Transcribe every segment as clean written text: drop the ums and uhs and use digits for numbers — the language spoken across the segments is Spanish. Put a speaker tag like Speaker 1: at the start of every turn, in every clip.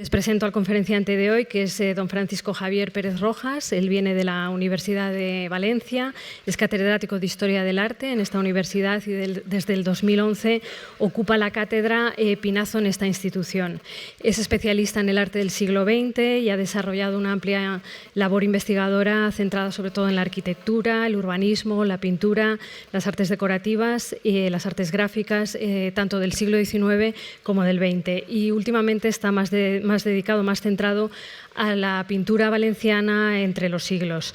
Speaker 1: Les presento al conferenciante de hoy, que es don Francisco Javier Pérez Rojas. Él viene de la Universidad de Valencia, es catedrático de Historia del Arte en esta universidad y desde el 2011 ocupa la cátedra Pinazo en esta institución. Es especialista en el arte del siglo XX y ha desarrollado una amplia labor investigadora centrada sobre todo en la arquitectura, el urbanismo, la pintura, las artes decorativas y las artes gráficas, tanto del siglo XIX como del XX. Y últimamente está más dedicado, más centrado a la pintura valenciana entre los siglos.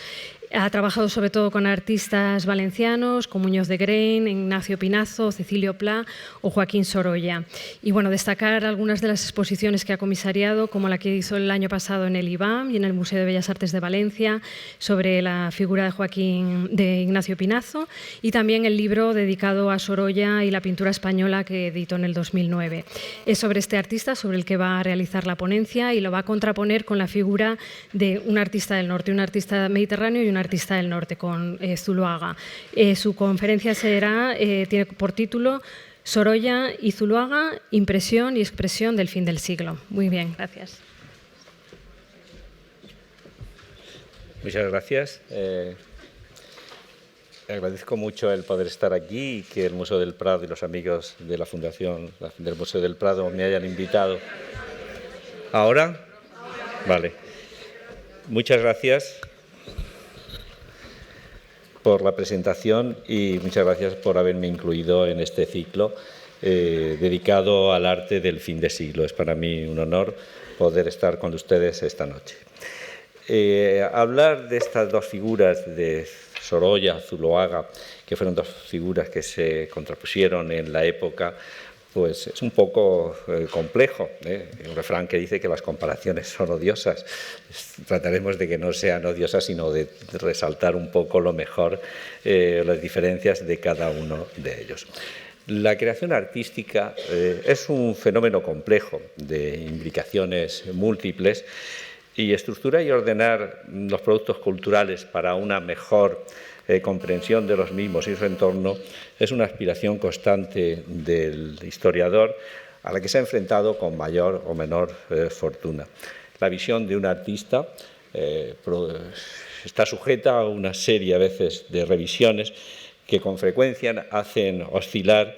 Speaker 1: Ha trabajado sobre todo con artistas valencianos, como Muñoz de Grein, Ignacio Pinazo, Cecilio Pla o Joaquín Sorolla. Y bueno, destacar algunas de las exposiciones que ha comisariado, como la que hizo el año pasado en el IBAM y en el Museo de Bellas Artes de Valencia, sobre la figura de Ignacio Pinazo, y también el libro dedicado a Sorolla y la pintura española que editó en el 2009. Es sobre este artista sobre el que va a realizar la ponencia y lo va a contraponer con la figura de un artista del norte, un artista mediterráneo y un artista del norte, con Zuloaga. Su conferencia tiene por título Sorolla y Zuloaga, impresión y expresión del fin del siglo. Muy bien, gracias.
Speaker 2: Muchas gracias. Agradezco mucho el poder estar aquí y que el Museo del Prado y los amigos de la Fundación del Museo del Prado me hayan invitado. ¿Ahora? Vale. Muchas gracias por la presentación y muchas gracias por haberme incluido en este ciclo dedicado al arte del fin de siglo. Es para mí un honor poder estar con ustedes esta noche. Hablar de estas dos figuras de Sorolla, Zuloaga, que fueron dos figuras que se contrapusieron en la época, pues es un poco complejo. Un refrán que dice que las comparaciones son odiosas. Trataremos de que no sean odiosas, sino de resaltar un poco lo mejor, las diferencias de cada uno de ellos. La creación artística es un fenómeno complejo de imbricaciones múltiples y estructurar y ordenar los productos culturales para una mejor comprensión de los mismos y su entorno es una aspiración constante del historiador a la que se ha enfrentado con mayor o menor fortuna. La visión de un artista está sujeta a una serie a veces de revisiones que con frecuencia hacen oscilar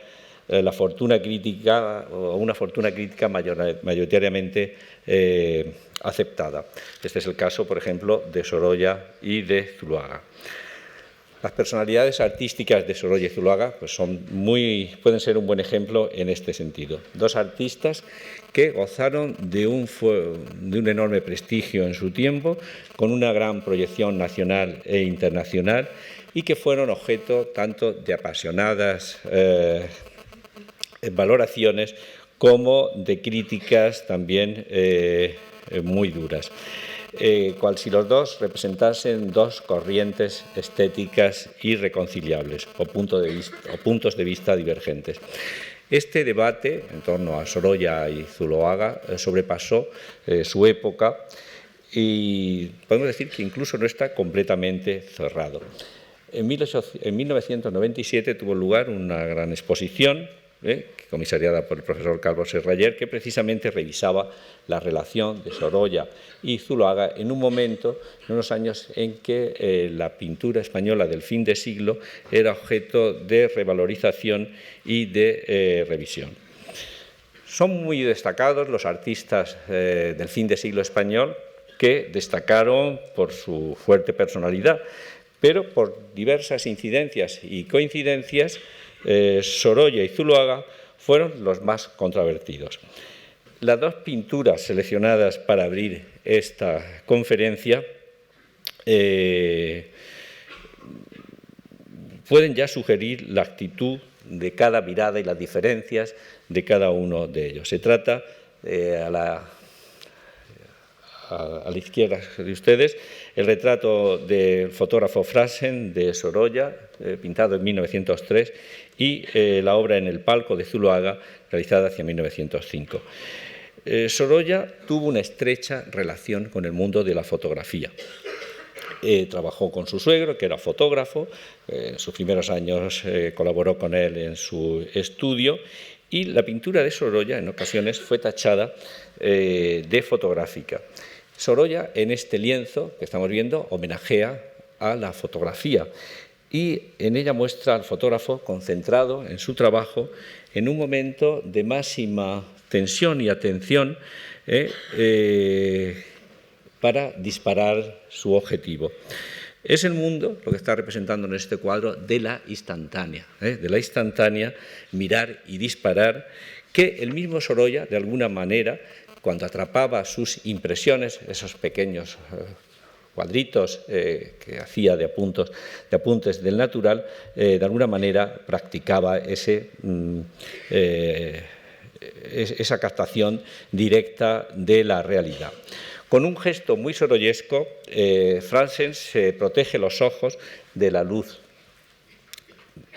Speaker 2: la fortuna crítica o una fortuna crítica mayoritariamente aceptada. Este es el caso, por ejemplo, de Sorolla y de Zuloaga. Las personalidades artísticas de Sorolla y Zuloaga pues pueden ser un buen ejemplo en este sentido. Dos artistas que gozaron de un enorme prestigio en su tiempo, con una gran proyección nacional e internacional y que fueron objeto tanto de apasionadas valoraciones como de críticas también muy duras. Cual si los dos representasen dos corrientes estéticas irreconciliables o puntos de vista divergentes. Este debate en torno a Sorolla y Zuloaga sobrepasó su época y podemos decir que incluso no está completamente cerrado. En 1997 tuvo lugar una gran exposición comisariada por el profesor Calvo Serrayer, que precisamente revisaba la relación de Sorolla y Zuloaga en un momento, en unos años en que la pintura española del fin de siglo era objeto de revalorización y de revisión. Son muy destacados los artistas del fin de siglo español que destacaron por su fuerte personalidad, pero por diversas incidencias y coincidencias, Sorolla y Zuloaga fueron los más controvertidos. Las dos pinturas seleccionadas para abrir esta conferencia pueden ya sugerir la actitud de cada mirada y las diferencias de cada uno de ellos. Se trata, a la izquierda de ustedes, el retrato del fotógrafo Frasen de Sorolla, pintado en 1903, y la obra En el palco de Zuloaga, realizada hacia 1905. Sorolla tuvo una estrecha relación con el mundo de la fotografía. Trabajó con su suegro, que era fotógrafo. En sus primeros años colaboró con él en su estudio Y la pintura de Sorolla, en ocasiones, fue tachada de fotográfica. Sorolla, en este lienzo que estamos viendo, homenajea a la fotografía y en ella muestra al fotógrafo concentrado en su trabajo en un momento de máxima tensión y atención para disparar su objetivo. Es el mundo, lo que está representando en este cuadro, de la instantánea, mirar y disparar, que el mismo Sorolla, de alguna manera, cuando atrapaba sus impresiones, esos pequeños cuadritos que hacía de apuntes del natural, de alguna manera practicaba esa captación directa de la realidad. Con un gesto muy sorollesco, Franzen se protege los ojos de la luz.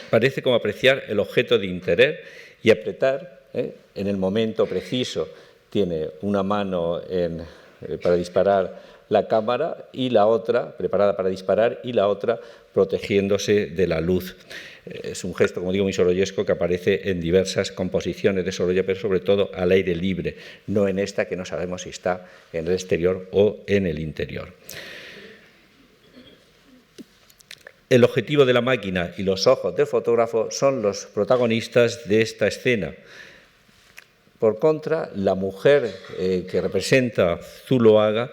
Speaker 2: Parece como apreciar el objeto de interés y apretar en el momento preciso. Tiene una mano para disparar la cámara y la otra preparada para disparar y la otra protegiéndose de la luz. Es un gesto, como digo, muy sorollesco que aparece en diversas composiciones de Sorolla, pero sobre todo al aire libre, no en esta que no sabemos si está en el exterior o en el interior. El objetivo de la máquina y los ojos del fotógrafo son los protagonistas de esta escena. Por contra, la mujer que representa Zuloaga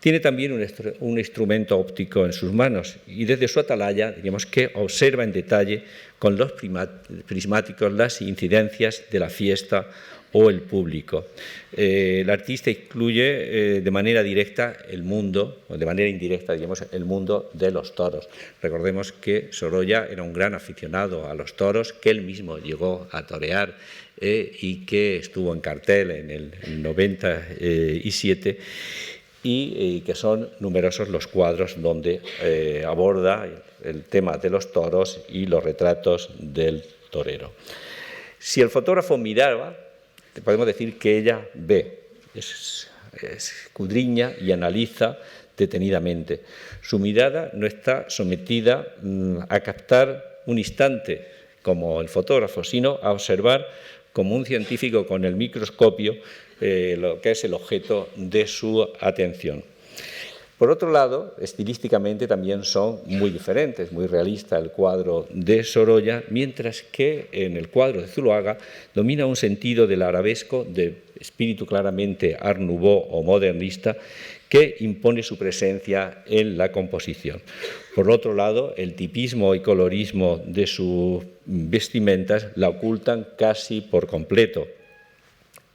Speaker 2: tiene también un instrumento óptico en sus manos y desde su atalaya, diríamos que observa en detalle con los prismáticos las incidencias de la fiesta o el público. El artista incluye de manera directa el mundo, o de manera indirecta, digamos, el mundo de los toros. Recordemos que Sorolla era un gran aficionado a los toros, que él mismo llegó a torear y que estuvo en cartel en el 97 y que son numerosos los cuadros donde aborda el tema de los toros y los retratos del torero. Si el fotógrafo miraba, podemos decir que ella ve, escudriña y analiza detenidamente. Su mirada no está sometida a captar un instante como el fotógrafo, sino a observar como un científico con el microscopio lo que es el objeto de su atención. Por otro lado, estilísticamente también son muy diferentes, muy realista el cuadro de Sorolla, mientras que en el cuadro de Zuloaga domina un sentido del arabesco, de espíritu claramente Art Nouveau o modernista, que impone su presencia en la composición. Por otro lado, el tipismo y colorismo de sus vestimentas la ocultan casi por completo,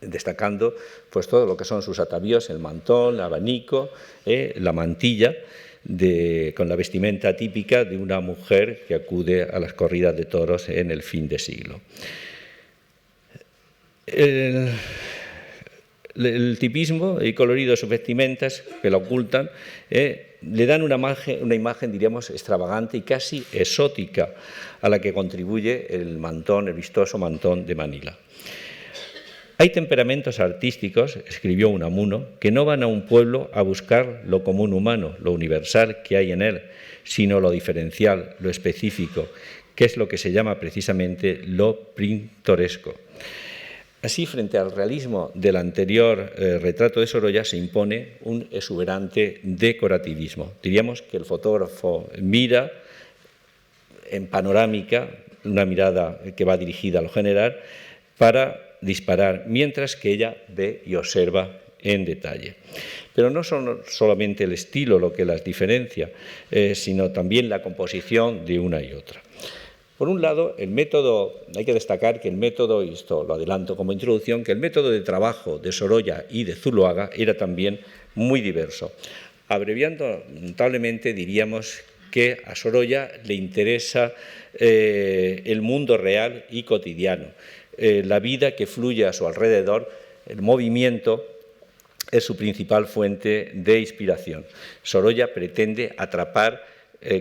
Speaker 2: destacando pues todo lo que son sus atavíos, el mantón, el abanico, la mantilla, con la vestimenta típica de una mujer que acude a las corridas de toros en el fin de siglo. El tipismo y colorido de sus vestimentas, que la ocultan, le dan una imagen, diríamos, extravagante y casi exótica, a la que contribuye el mantón, el vistoso mantón de Manila. Hay temperamentos artísticos, escribió Unamuno, que no van a un pueblo a buscar lo común humano, lo universal que hay en él, sino lo diferencial, lo específico, que es lo que se llama precisamente lo pintoresco. Así, frente al realismo del anterior retrato de Sorolla, se impone un exuberante decorativismo. Diríamos que el fotógrafo mira en panorámica, una mirada que va dirigida a lo general, para disparar, mientras que ella ve y observa en detalle. Pero no son solamente el estilo lo que las diferencia, sino también la composición de una y otra. Por un lado, el método, hay que destacar que el método, y esto lo adelanto como introducción, que el método de trabajo de Sorolla y de Zuloaga era también muy diverso. Abreviando notablemente, diríamos que a Sorolla le interesa el mundo real y cotidiano, la vida que fluye a su alrededor, el movimiento es su principal fuente de inspiración. Sorolla pretende atrapar,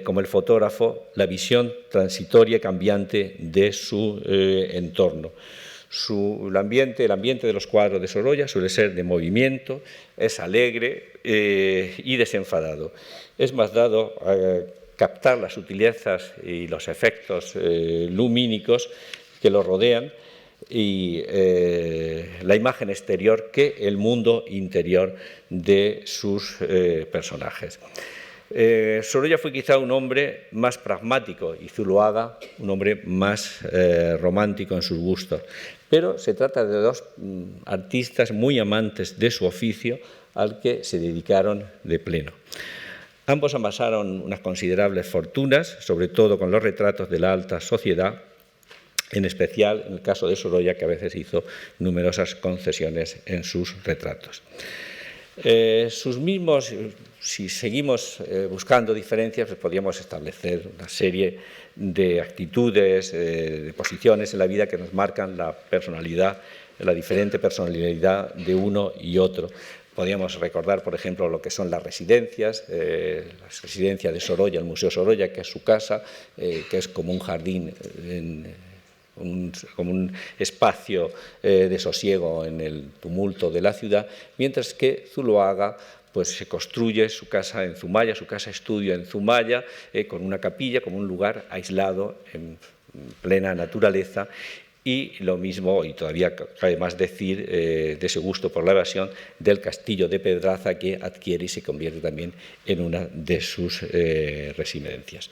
Speaker 2: como el fotógrafo, la visión transitoria y cambiante de su entorno. El ambiente de los cuadros de Sorolla suele ser de movimiento, es alegre y desenfadado. Es más dado a captar las sutilezas y los efectos lumínicos que lo rodean, y la imagen exterior que el mundo interior de sus personajes. Sorolla fue quizá un hombre más pragmático y Zuloaga un hombre más romántico en sus gustos, pero se trata de dos artistas muy amantes de su oficio al que se dedicaron de pleno. Ambos amasaron unas considerables fortunas, sobre todo con los retratos de la alta sociedad, en especial en el caso de Sorolla, que a veces hizo numerosas concesiones en sus retratos. Sus mismos, si seguimos buscando diferencias, pues podríamos establecer una serie de actitudes, de posiciones en la vida que nos marcan la personalidad, la diferente personalidad de uno y otro. Podríamos recordar, por ejemplo, lo que son las residencias, la residencia de Sorolla, el Museo Sorolla, que es su casa, que es como un jardín, como un espacio de sosiego en el tumulto de la ciudad, mientras que Zuloaga pues se construye su casa en Zumaya, su casa estudio en Zumaya, con una capilla, como un lugar aislado en plena naturaleza. Y lo mismo, y todavía cabe más decir, de ese gusto por la evasión, del castillo de Pedraza, que adquiere y se convierte también en una de sus residencias.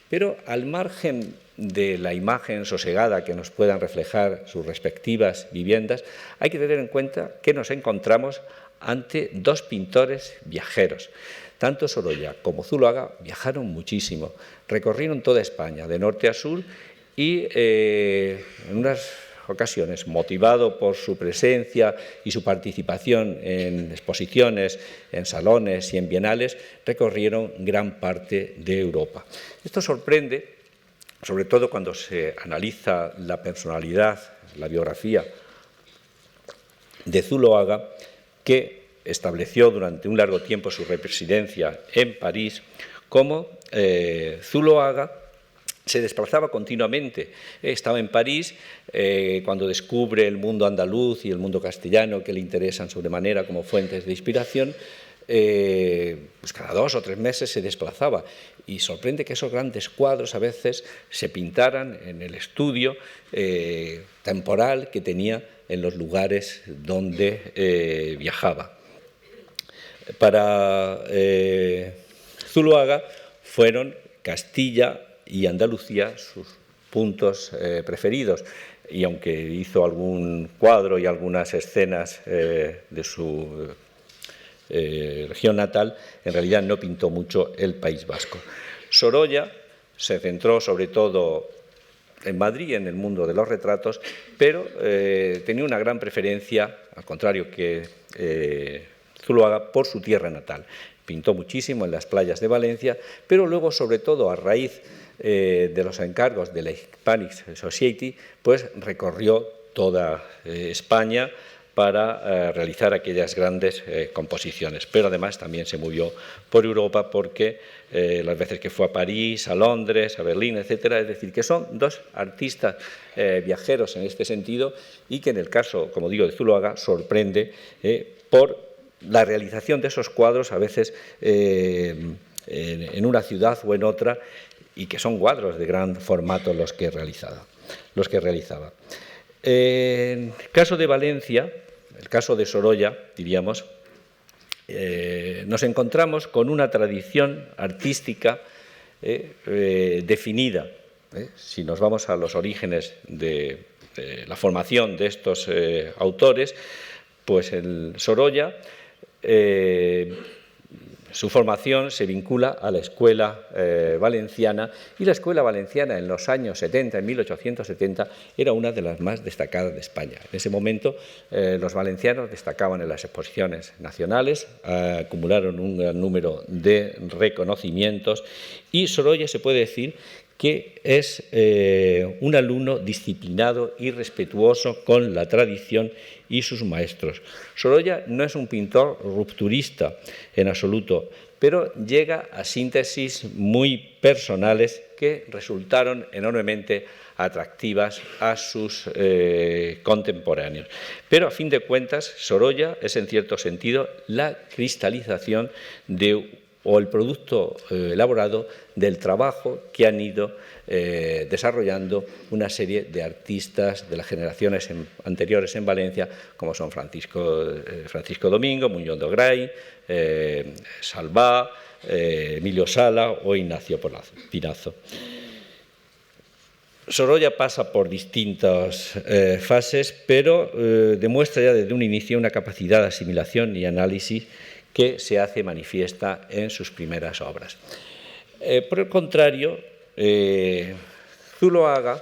Speaker 2: Pero al margen de la imagen sosegada que nos puedan reflejar sus respectivas viviendas, hay que tener en cuenta que nos encontramos ante dos pintores viajeros. Tanto Sorolla como Zuloaga viajaron muchísimo, recorrieron toda España, de norte a sur, y en unas ocasiones, motivado por su presencia y su participación en exposiciones, en salones y en bienales, recorrieron gran parte de Europa. Esto sorprende, sobre todo cuando se analiza la personalidad, la biografía de Zuloaga, que estableció durante un largo tiempo su residencia en París, como Zuloaga se desplazaba continuamente. Estaba en París cuando descubre el mundo andaluz y el mundo castellano, que le interesan sobremanera como fuentes de inspiración. Pues cada 2 o 3 meses se desplazaba y sorprende que esos grandes cuadros a veces se pintaran en el estudio temporal que tenía en los lugares donde viajaba. Para Zuloaga fueron Castilla y Andalucía sus puntos preferidos, y aunque hizo algún cuadro y algunas escenas de su región natal, en realidad no pintó mucho el País Vasco. Sorolla se centró sobre todo en Madrid, en el mundo de los retratos, pero tenía una gran preferencia, al contrario que Zuloaga, por su tierra natal. Pintó muchísimo en las playas de Valencia, pero luego, sobre todo a raíz de los encargos de la Hispanic Society, pues recorrió toda España para realizar aquellas grandes composiciones. Pero además también se movió por Europa, porque las veces que fue a París, a Londres, a Berlín, etcétera, es decir, que son dos artistas viajeros en este sentido, y que en el caso, como digo, de Zuloaga, sorprende por la realización de esos cuadros, a veces en una ciudad o en otra, y que son cuadros de gran formato los que realizaba. En el caso de Valencia, el caso de Sorolla, diríamos, nos encontramos con una tradición artística definida. Si nos vamos a los orígenes de la formación de estos autores, pues el Sorolla, su formación se vincula a la escuela valenciana, y la escuela valenciana en los años 70, en 1870, era una de las más destacadas de España. En ese momento los valencianos destacaban en las exposiciones nacionales, acumularon un gran número de reconocimientos, y Sorolla se puede decir que es un alumno disciplinado y respetuoso con la tradición y sus maestros. Sorolla no es un pintor rupturista en absoluto, pero llega a síntesis muy personales que resultaron enormemente atractivas a sus contemporáneos. Pero a fin de cuentas, Sorolla es en cierto sentido la cristalización de o el producto elaborado del trabajo que han ido desarrollando una serie de artistas de las generaciones anteriores en Valencia, como son Francisco Domingo, Muñoz de Ogray, Salvá, Emilio Sala o Ignacio Pinazo. Sorolla pasa por distintas fases, pero demuestra ya desde un inicio una capacidad de asimilación y análisis que se hace manifiesta en sus primeras obras. Por el contrario, Zuloaga,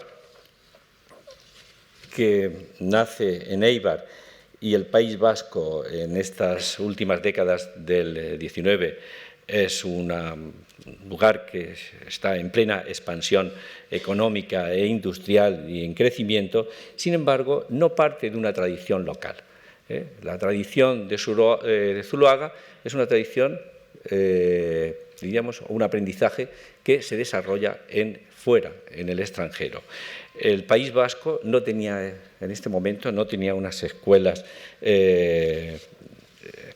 Speaker 2: que nace en Éibar y el País Vasco en estas últimas décadas del XIX, es un lugar que está en plena expansión económica e industrial y en crecimiento, sin embargo, no parte de una tradición local. La tradición de Zuloaga es una tradición, diríamos, un aprendizaje que se desarrolla fuera, en el extranjero. El País Vasco no tenía, en este momento, no tenía unas escuelas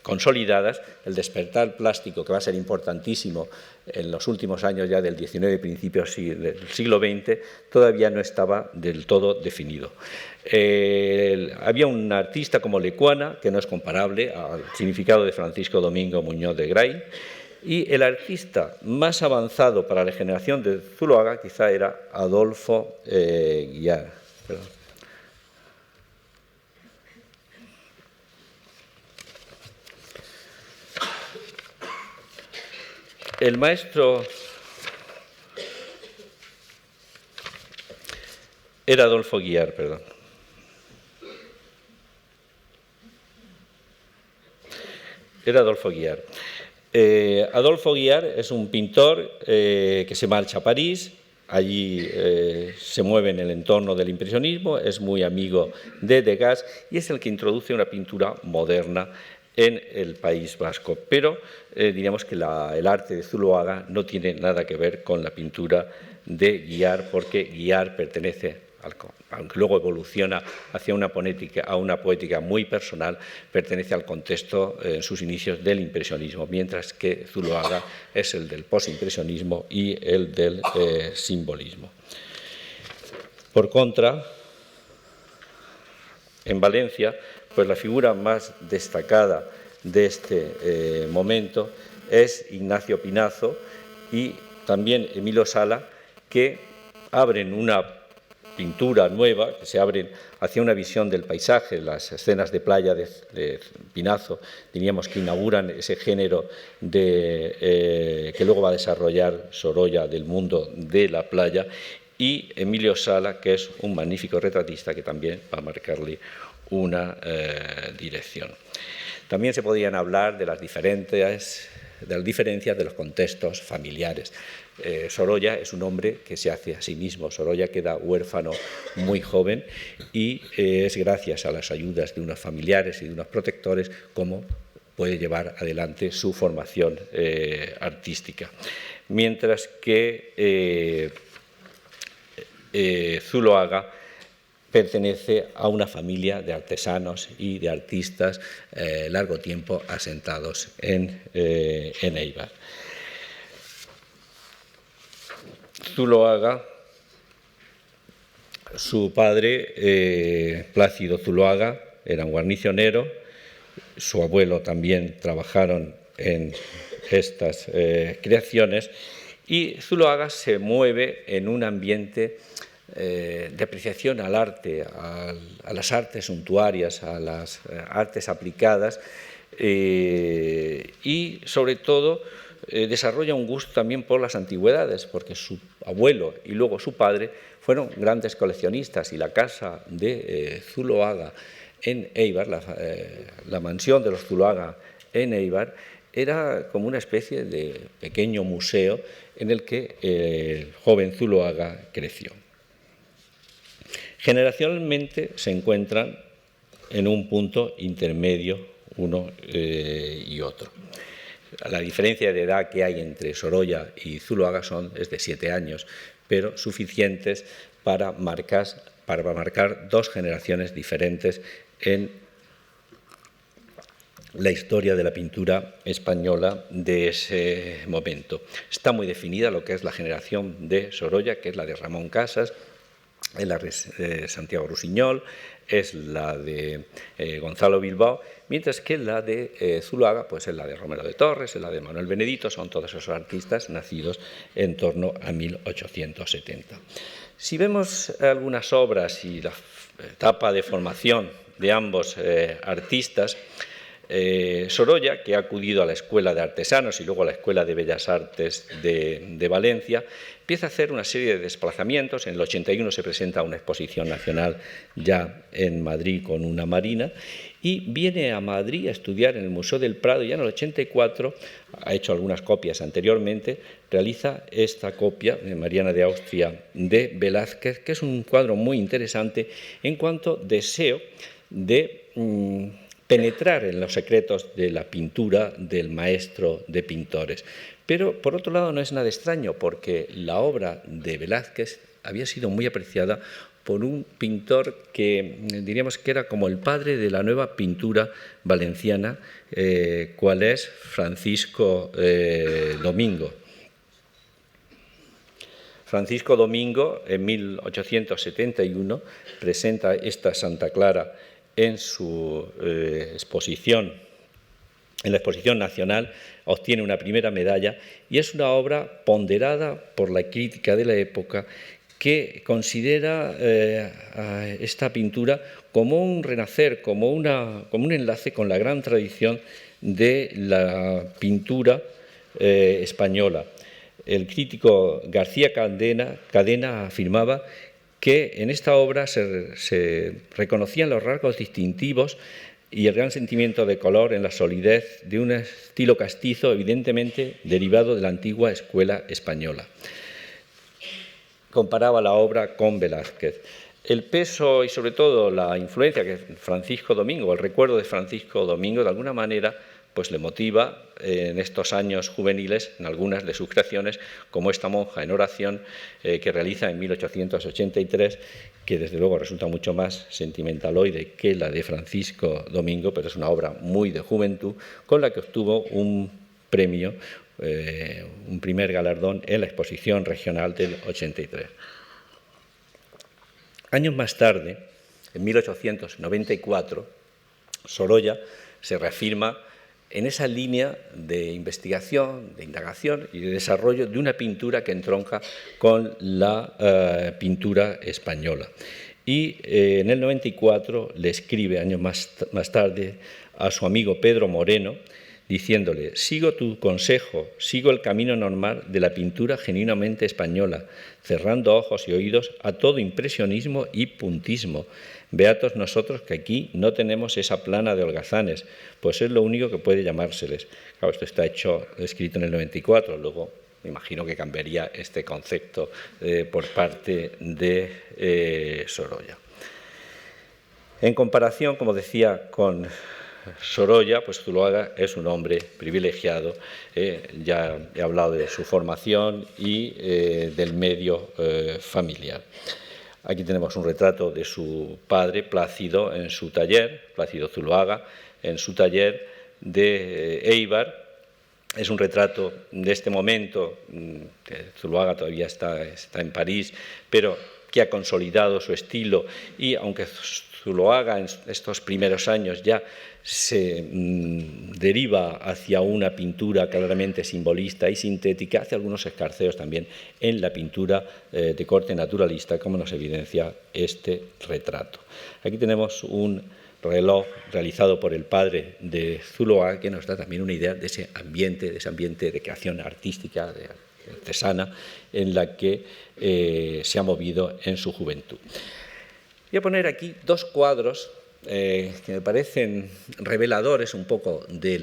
Speaker 2: consolidadas. El despertar plástico, que va a ser importantísimo en los últimos años ya del XIX y principios del siglo XX, todavía no estaba del todo definido. Había un artista como Lecuana, que no es comparable al significado de Francisco Domingo Muñoz de Ogray, y el artista más avanzado para la generación de Zuloaga quizá era Adolfo Guiar. Perdón. El maestro era Adolfo Guiar, perdón. Era Adolfo Guiar. Adolfo Guiar es un pintor que se marcha a París, allí se mueve en el entorno del impresionismo, es muy amigo de Degas y es el que introduce una pintura moderna en el País Vasco, pero diríamos que el arte de Zuloaga no tiene nada que ver con la pintura de Guiar, porque Guiar pertenece, aunque luego evoluciona hacia una poética muy personal, pertenece al contexto en sus inicios del impresionismo, mientras que Zuloaga es el del postimpresionismo y el del simbolismo. Por contra, en Valencia, pues la figura más destacada de este momento es Ignacio Pinazo y también Emilio Sala, que abren una pintura nueva, que se abren hacia una visión del paisaje. Las escenas de playa de Pinazo, diríamos que inauguran ese género que luego va a desarrollar Sorolla del mundo de la playa, y Emilio Sala, que es un magnífico retratista que también va a marcarle una dirección. También se podrían hablar de las diferencias de los contextos familiares. Sorolla es un hombre que se hace a sí mismo. Sorolla queda huérfano muy joven y es gracias a las ayudas de unos familiares y de unos protectores como puede llevar adelante su formación artística. Mientras que Zuloaga pertenece a una familia de artesanos y de artistas largo tiempo asentados en Éibar. Zuloaga, su padre, Plácido Zuloaga, era un guarnicionero, su abuelo también trabajaron en estas creaciones, y Zuloaga se mueve en un ambiente de apreciación al arte, a las artes suntuarias, a las artes aplicadas y sobre todo desarrolla un gusto también por las antigüedades, porque su abuelo y luego su padre fueron grandes coleccionistas y la casa de Zuloaga en Éibar, la mansión de los Zuloaga en Éibar, era como una especie de pequeño museo en el que el joven Zuloaga creció. Generacionalmente se encuentran en un punto intermedio uno y otro. La diferencia de edad que hay entre Sorolla y Zuloaga es de 7 años, pero suficientes para marcar dos generaciones diferentes en la historia de la pintura española de ese momento. Está muy definida lo que es la generación de Sorolla, que es la de Ramón Casas, es la de Santiago Rusiñol, es la de Gonzalo Bilbao, mientras que la de Zuloaga pues es la de Romero de Torres, es la de Manuel Benedito, son todos esos artistas nacidos en torno a 1870. Si vemos algunas obras y la etapa de formación de ambos artistas, Sorolla, que ha acudido a la Escuela de Artesanos y luego a la Escuela de Bellas Artes de Valencia, empieza a hacer una serie de desplazamientos. En el 81 se presenta una exposición nacional ya en Madrid con una marina y viene a Madrid a estudiar en el Museo del Prado. Ya en el 84, ha hecho algunas copias anteriormente, realiza esta copia de Mariana de Austria de Velázquez, que es un cuadro muy interesante en cuanto deseo de penetrar en los secretos de la pintura del maestro de pintores. Pero, por otro lado, no es nada extraño, porque la obra de Velázquez había sido muy apreciada por un pintor que diríamos que era como el padre de la nueva pintura valenciana, cual es Francisco Domingo. Francisco Domingo, en 1871, presenta esta Santa Clara en su exposición, en la exposición nacional, obtiene una primera medalla y es una obra ponderada por la crítica de la época que considera a esta pintura como un renacer, como un enlace con la gran tradición de la pintura española. El crítico García Cadena afirmaba que en esta obra se reconocían los rasgos distintivos y el gran sentimiento de color en la solidez de un estilo castizo, evidentemente derivado de la antigua escuela española. Comparaba la obra con Velázquez. El peso y sobre todo la influencia que Francisco Domingo, el recuerdo de Francisco Domingo, de alguna manera pues le motiva en estos años juveniles, en algunas de sus creaciones, como esta monja en oración que realiza en 1883, que desde luego resulta mucho más sentimentaloide que la de Francisco Domingo, pero es una obra muy de juventud, con la que obtuvo un premio, un primer galardón en la exposición regional del 83. Años más tarde, en 1894, Sorolla se reafirma en esa línea de investigación, de indagación y de desarrollo de una pintura que entronca con la pintura española. Y en el 94 le escribe, años más tarde, a su amigo Pedro Moreno, diciéndole: sigo tu consejo, sigo el camino normal de la pintura genuinamente española, cerrando ojos y oídos a todo impresionismo y puntismo. Beatos nosotros que aquí no tenemos esa plana de holgazanes, pues es lo único que puede llamárseles. Claro, esto está escrito en el 94, luego me imagino que cambiaría este concepto por parte de Sorolla. En comparación, como decía, con Sorolla, pues Zuloaga es un hombre privilegiado, ya he hablado de su formación y del medio familiar. Aquí tenemos un retrato de su padre, Plácido, en su taller, Plácido Zuloaga, en su taller de Éibar. Es un retrato de este momento, Zuloaga todavía está en París, pero que ha consolidado su estilo y aunque Zuloaga en estos primeros años ya se deriva hacia una pintura claramente simbolista y sintética, hace algunos escarceos también en la pintura de corte naturalista, como nos evidencia este retrato. Aquí tenemos un reloj realizado por el padre de Zuloaga que nos da también una idea de ese ambiente de creación artística, de artesana, en la que se ha movido en su juventud. Voy a poner aquí dos cuadros que me parecen reveladores un poco de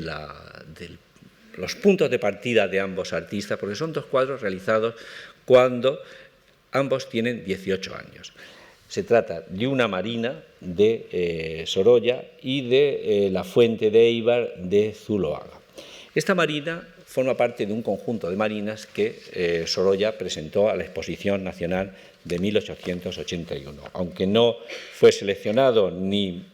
Speaker 2: los puntos de partida de ambos artistas, porque son dos cuadros realizados cuando ambos tienen 18 años. Se trata de una marina de Sorolla y de la fuente de Éibar de Zuloaga. Esta marina forma parte de un conjunto de marinas que Sorolla presentó a la Exposición Nacional de 1881. Aunque no fue seleccionado ni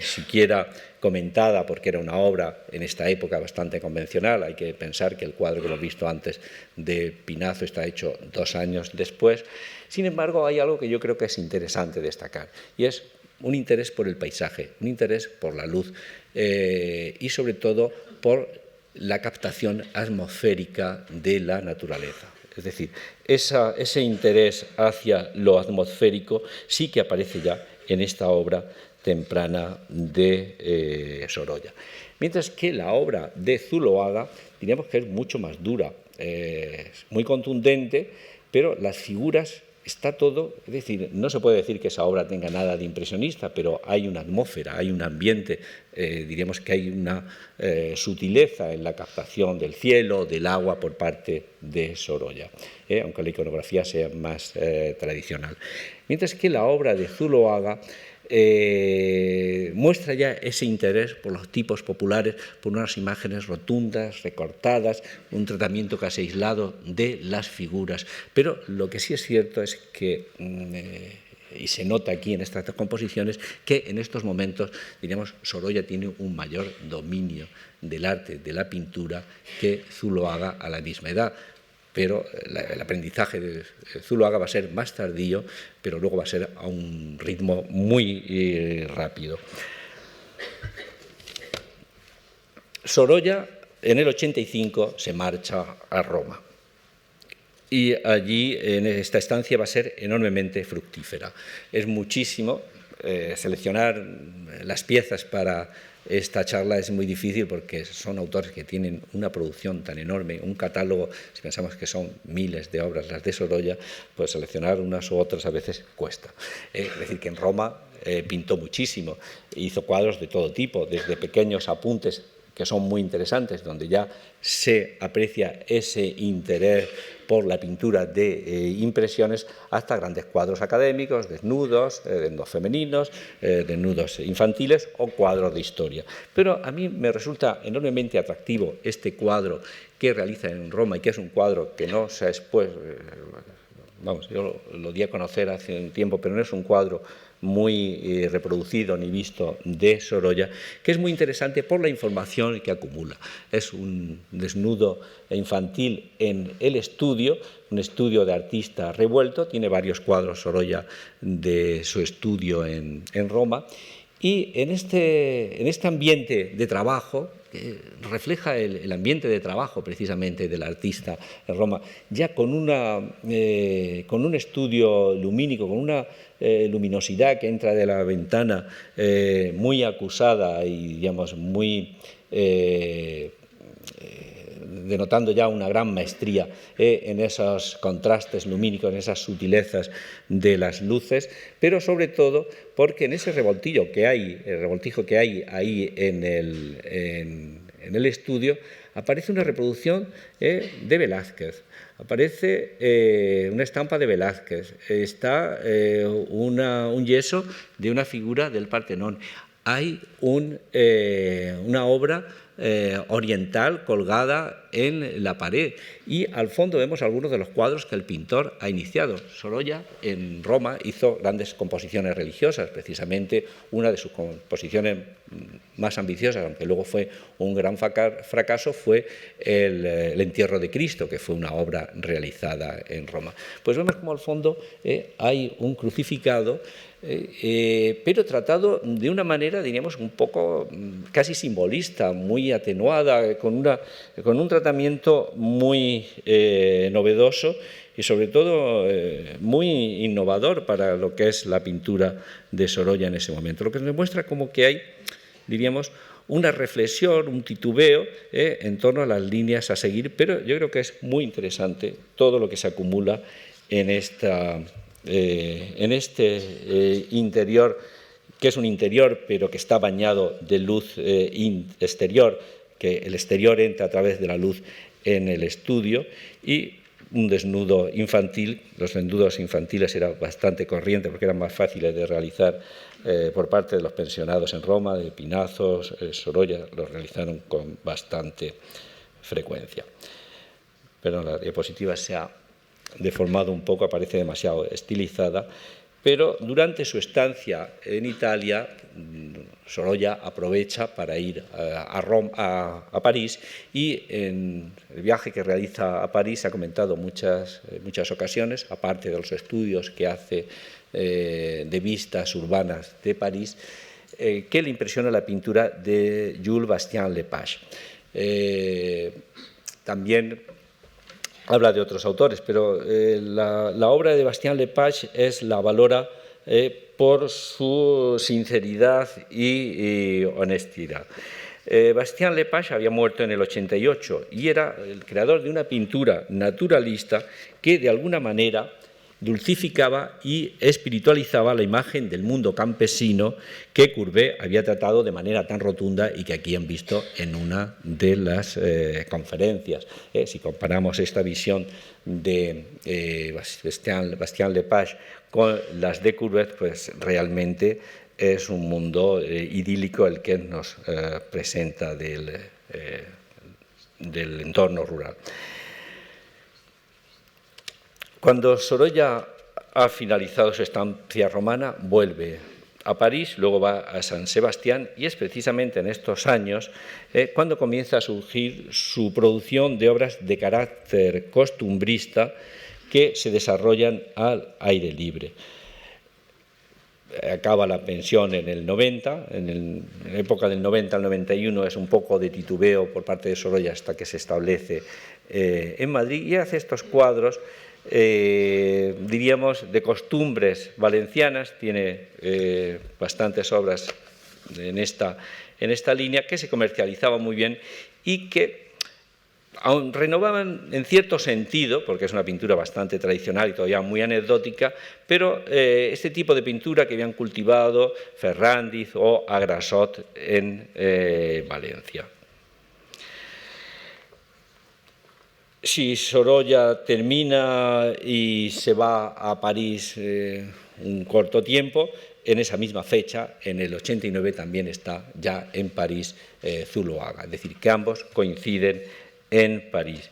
Speaker 2: siquiera comentada, porque era una obra en esta época bastante convencional, hay que pensar que el cuadro que hemos visto antes de Pinazo está hecho 2 años después. Sin embargo, hay algo que yo creo que es interesante destacar, y es un interés por el paisaje, un interés por la luz y sobre todo por la captación atmosférica de la naturaleza. Es decir, ese interés hacia lo atmosférico sí que aparece ya en esta obra temprana de Sorolla. Mientras que la obra de Zuloaga, diríamos que es mucho más dura, es muy contundente, pero las figuras está todo, es decir, no se puede decir que esa obra tenga nada de impresionista, pero hay una atmósfera, hay un ambiente, diríamos que hay una sutileza en la captación del cielo, del agua por parte de Sorolla, aunque la iconografía sea más tradicional. Mientras que la obra de Zuloaga muestra ya ese interés por los tipos populares, por unas imágenes rotundas, recortadas, un tratamiento casi aislado de las figuras. Pero lo que sí es cierto es que, y se nota aquí en estas composiciones, que en estos momentos, diríamos, Sorolla tiene un mayor dominio del arte, de la pintura, que Zuloaga a la misma edad. Pero el aprendizaje de Zuloaga va a ser más tardío, pero luego va a ser a un ritmo muy rápido. Sorolla en el 85 se marcha a Roma y allí en esta estancia va a ser enormemente fructífera. Es muchísimo, seleccionar las piezas para esta charla es muy difícil porque son autores que tienen una producción tan enorme, un catálogo, si pensamos que son miles de obras las de Sorolla, pues seleccionar unas u otras a veces cuesta. Es decir, que en Roma pintó muchísimo, hizo cuadros de todo tipo, desde pequeños apuntes que son muy interesantes, donde ya se aprecia ese interés por la pintura de impresiones, hasta grandes cuadros académicos, desnudos femeninos, desnudos infantiles o cuadros de historia. Pero a mí me resulta enormemente atractivo este cuadro que realiza en Roma y que es un cuadro que no se ha expuesto, vamos, yo lo di a conocer hace un tiempo, pero no es un cuadro muy reproducido ni visto de Sorolla, que es muy interesante por la información que acumula. Es un desnudo infantil en el estudio, un estudio de artista revuelto, tiene varios cuadros Sorolla de su estudio en Roma, y en este ambiente de trabajo, que refleja el ambiente de trabajo precisamente del artista en Roma, ya con un estudio lumínico, con una luminosidad que entra de la ventana muy acusada y, digamos, muy denotando ya una gran maestría en esos contrastes lumínicos, en esas sutilezas de las luces, pero sobre todo porque en ese revoltijo que hay ahí en el estudio, aparece una reproducción de Velázquez, aparece una estampa de Velázquez, está un yeso de una figura del Partenón, hay una obra oriental colgada en la pared, y al fondo vemos algunos de los cuadros que el pintor ha iniciado. Sorolla en Roma hizo grandes composiciones religiosas, precisamente una de sus composiciones más ambiciosas, aunque luego fue un gran fracaso, fue el Entierro de Cristo, que fue una obra realizada en Roma. Pues vemos como al fondo hay un crucificado, pero tratado de una manera, diríamos, un poco casi simbolista, muy atenuada, con un tratamiento muy novedoso y sobre todo muy innovador para lo que es la pintura de Sorolla en ese momento. Lo que nos muestra como que hay, diríamos, una reflexión, un titubeo en torno a las líneas a seguir, pero yo creo que es muy interesante todo lo que se acumula en este interior, que es un interior pero que está bañado de luz exterior, que el exterior entra a través de la luz en el estudio, y un desnudo infantil. Los desnudos infantiles eran bastante corrientes porque eran más fáciles de realizar por parte de los pensionados en Roma, de Pinazos, Sorolla, los realizaron con bastante frecuencia. Pero la diapositiva se ha deformado un poco, aparece demasiado estilizada, pero durante su estancia en Italia, Sorolla aprovecha para ir a París, y en el viaje que realiza a París ha comentado muchas ocasiones, aparte de los estudios que hace de vistas urbanas de París, que le impresiona la pintura de Jules Bastien Lepage. También habla de otros autores, pero la obra de Bastien Lepage la valora por su sinceridad y honestidad. Bastien Lepage había muerto en el 88 y era el creador de una pintura naturalista que de alguna manera dulcificaba y espiritualizaba la imagen del mundo campesino que Courbet había tratado de manera tan rotunda y que aquí han visto en una de las conferencias. Si comparamos esta visión de Bastien Lepage con las de Courbet, pues realmente es un mundo idílico el que nos presenta del entorno rural. Cuando Sorolla ha finalizado su estancia romana, vuelve a París, luego va a San Sebastián, y es precisamente en estos años cuando comienza a surgir su producción de obras de carácter costumbrista que se desarrollan al aire libre. Acaba la pensión en el 90, en la época del 90 al 91 es un poco de titubeo por parte de Sorolla hasta que se establece en Madrid, y hace estos cuadros diríamos de costumbres valencianas. Tiene bastantes obras en esta línea que se comercializaban muy bien y que aún renovaban en cierto sentido, porque es una pintura bastante tradicional y todavía muy anecdótica, pero este tipo de pintura que habían cultivado Ferrándiz o Agrasot en Valencia. Si Sorolla termina y se va a París un corto tiempo, en esa misma fecha, en el 89, también está ya en París Zuloaga, es decir, que ambos coinciden en París.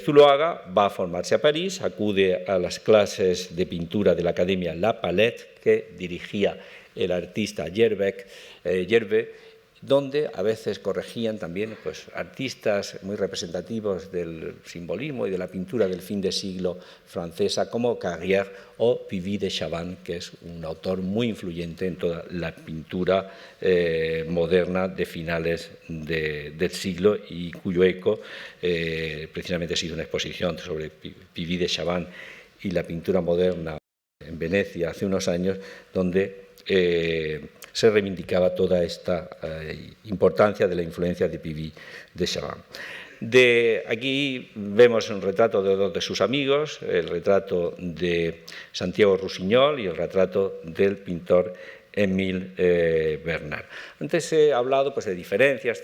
Speaker 2: Zuloaga va a formarse a París, acude a las clases de pintura de la Academia La Palette, que dirigía el artista Gerbe, donde a veces corregían también pues, artistas muy representativos del simbolismo y de la pintura del fin de siglo francesa, como Carrière o Puvis de Chavannes, que es un autor muy influyente en toda la pintura moderna de finales del siglo, y cuyo eco precisamente ha sido una exposición sobre Puvis de Chavannes y la pintura moderna en Venecia hace unos años, donde se reivindicaba toda esta importancia de la influencia de Puvis de Chavannes. Aquí vemos un retrato de dos de sus amigos, el retrato de Santiago Rusiñol y el retrato del pintor Émile Bernard. Antes he hablado pues, de diferencias, he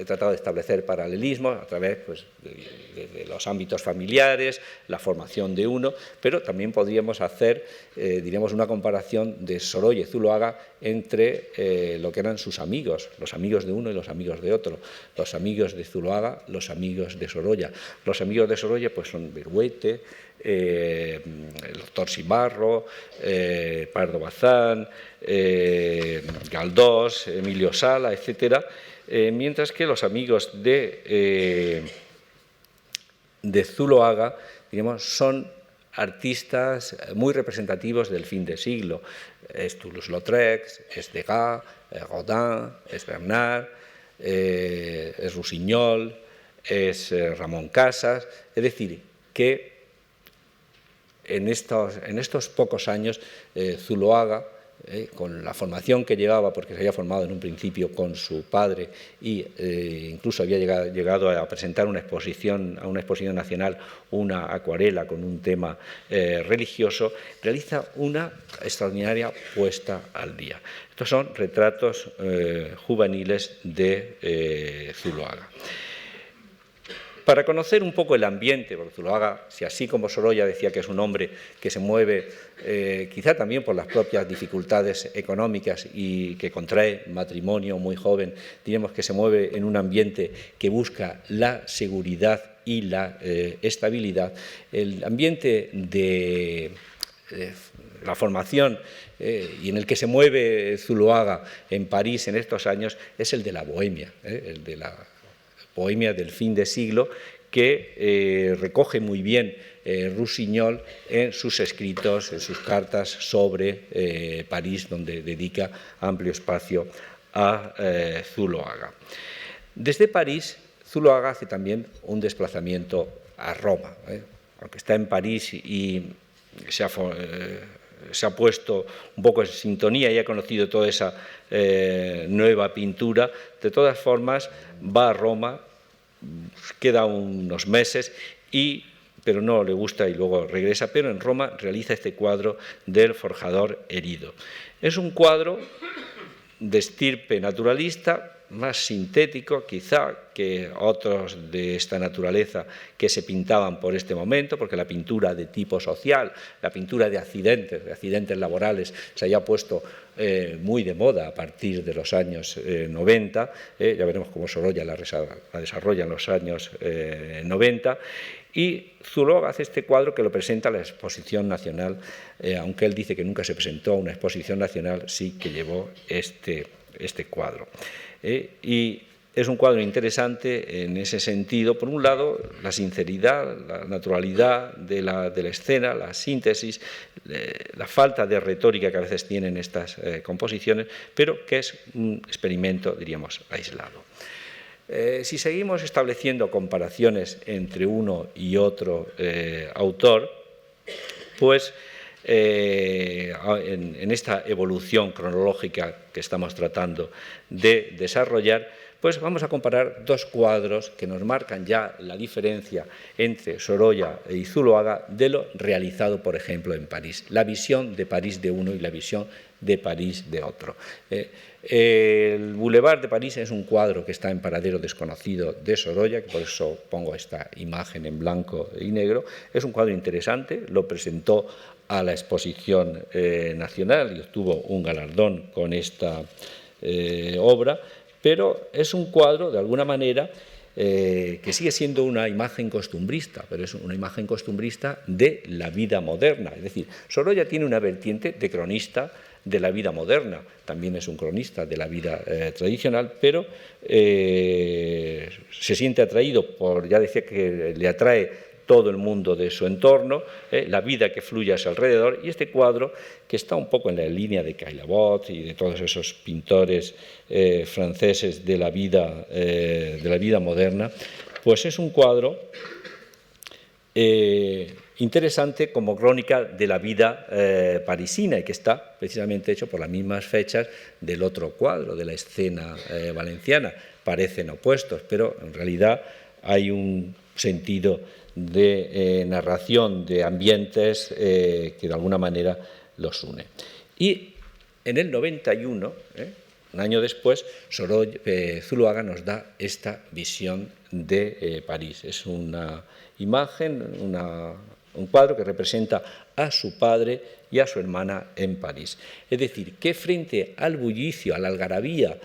Speaker 2: tratado de establecer paralelismos a través pues, de los ámbitos familiares, la formación de uno, pero también podríamos hacer, diríamos, una comparación de Sorolla y Zuloaga entre lo que eran sus amigos, los amigos de uno y los amigos de otro, los amigos de Zuloaga, los amigos de Sorolla. Los amigos de Sorolla pues, son Viruete, el doctor Simarro, Pardo Bazán, Galdós, Emilio Sala, etcétera, mientras que los amigos de Zuloaga, digamos, son artistas muy representativos del fin de siglo. Es Toulouse-Lautrec, es Degas, es Rodin, es Bernard, es Rusiñol, es Ramón Casas. Es decir, que en estos pocos años Zuloaga, con la formación que llevaba, porque se había formado en un principio con su padre e incluso había llegado a presentar a una exposición nacional una acuarela con un tema religioso, realiza una extraordinaria puesta al día. Estos son retratos juveniles de Zuloaga. Para conocer un poco el ambiente, porque Zuloaga, si así como Sorolla decía que es un hombre que se mueve quizá también por las propias dificultades económicas y que contrae matrimonio muy joven, diremos que se mueve en un ambiente que busca la seguridad y la estabilidad. El ambiente de la formación y en el que se mueve Zuloaga en París en estos años es el de la bohemia, el de la bohemia del fin de siglo, que recoge muy bien Rusiñol en sus escritos, en sus cartas sobre París, donde dedica amplio espacio a Zuloaga. Desde París, Zuloaga hace también un desplazamiento a Roma, aunque está en París y se ha puesto un poco en sintonía y ha conocido toda esa nueva pintura. De todas formas, va a Roma, queda unos meses, pero no le gusta y luego regresa, pero en Roma realiza este cuadro del forjador herido. Es un cuadro de estirpe naturalista, más sintético quizá que otros de esta naturaleza que se pintaban por este momento, porque la pintura de tipo social, la pintura de accidentes laborales, se había puesto muy de moda a partir de los años 90, ya veremos cómo Sorolla la desarrolla en los años 90, y Zuloaga hace este cuadro que lo presenta a la Exposición Nacional, aunque él dice que nunca se presentó a una exposición nacional, sí que llevó este cuadro. Y es un cuadro interesante en ese sentido. Por un lado, la sinceridad, la naturalidad de la escena, la síntesis, la falta de retórica que a veces tienen estas composiciones, pero que es un experimento, diríamos, aislado. Si seguimos estableciendo comparaciones entre uno y otro autor, pues en esta evolución cronológica que estamos tratando de desarrollar, pues vamos a comparar dos cuadros que nos marcan ya la diferencia entre Sorolla y Zuloaga de lo realizado, por ejemplo, en París. La visión de París de uno y la visión de París de otro. El Boulevard de París es un cuadro que está en paradero desconocido de Sorolla, que por eso pongo esta imagen en blanco y negro. Es un cuadro interesante, lo presentó a la Exposición Nacional y obtuvo un galardón con esta obra, pero es un cuadro, de alguna manera, que sigue siendo una imagen costumbrista, pero es una imagen costumbrista de la vida moderna. Es decir, Sorolla tiene una vertiente de cronista de la vida moderna, también es un cronista de la vida tradicional, pero se siente atraído por, ya decía que le atrae todo el mundo de su entorno, la vida que fluye a su alrededor, y este cuadro, que está un poco en la línea de Caillebotte y de todos esos pintores franceses de la vida moderna, pues es un cuadro interesante como crónica de la vida parisina y que está precisamente hecho por las mismas fechas del otro cuadro, de la escena valenciana. Parecen opuestos, pero en realidad hay un sentido de narración de ambientes que de alguna manera los une. Y en el 91, un año después, Zuloaga nos da esta visión de París. Es una imagen, un cuadro que representa a su padre y a su hermana en París. Es decir, que frente al bullicio, a la algarabía,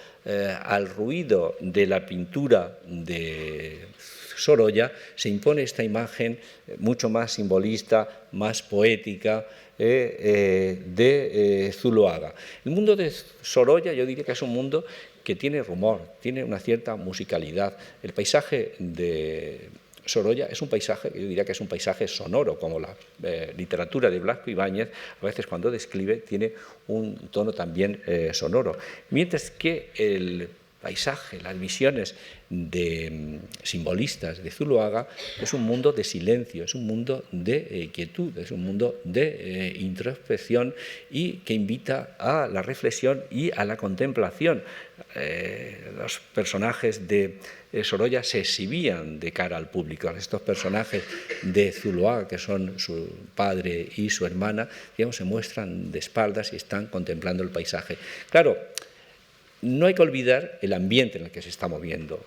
Speaker 2: al ruido de la pintura de Sorolla, se impone esta imagen mucho más simbolista, más poética de Zuloaga. El mundo de Sorolla, yo diría que es un mundo que tiene rumor, tiene una cierta musicalidad. El paisaje de Sorolla es un paisaje, yo diría que es un paisaje sonoro, como la literatura de Blasco Ibáñez, a veces cuando describe tiene un tono también sonoro. Mientras que el paisaje, las visiones de simbolistas de Zuloaga es un mundo de silencio, es un mundo de quietud, es un mundo de introspección y que invita a la reflexión y a la contemplación. Los personajes de Sorolla se exhibían de cara al público. Estos personajes de Zuloaga, que son su padre y su hermana, digamos, se muestran de espaldas y están contemplando el paisaje. Claro, no hay que olvidar el ambiente en el que se está moviendo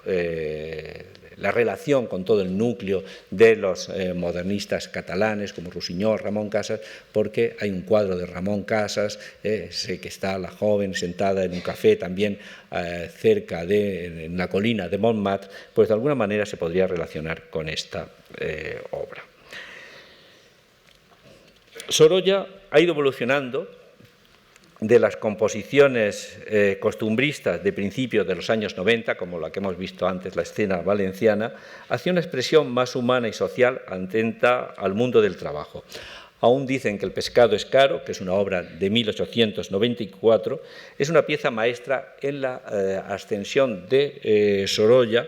Speaker 2: la relación con todo el núcleo de los modernistas catalanes como Rusiñol, Ramón Casas, porque hay un cuadro de Ramón Casas, sé que está la joven sentada en un café también cerca de en la colina de Montmartre, pues de alguna manera se podría relacionar con esta obra. Sorolla ha ido evolucionando de las composiciones costumbristas de principios de los años 90, como la que hemos visto antes, la escena valenciana, hacia una expresión más humana y social atenta al mundo del trabajo. Aún dicen que El pescado es caro, que es una obra de 1894, es una pieza maestra en la ascensión de Sorolla,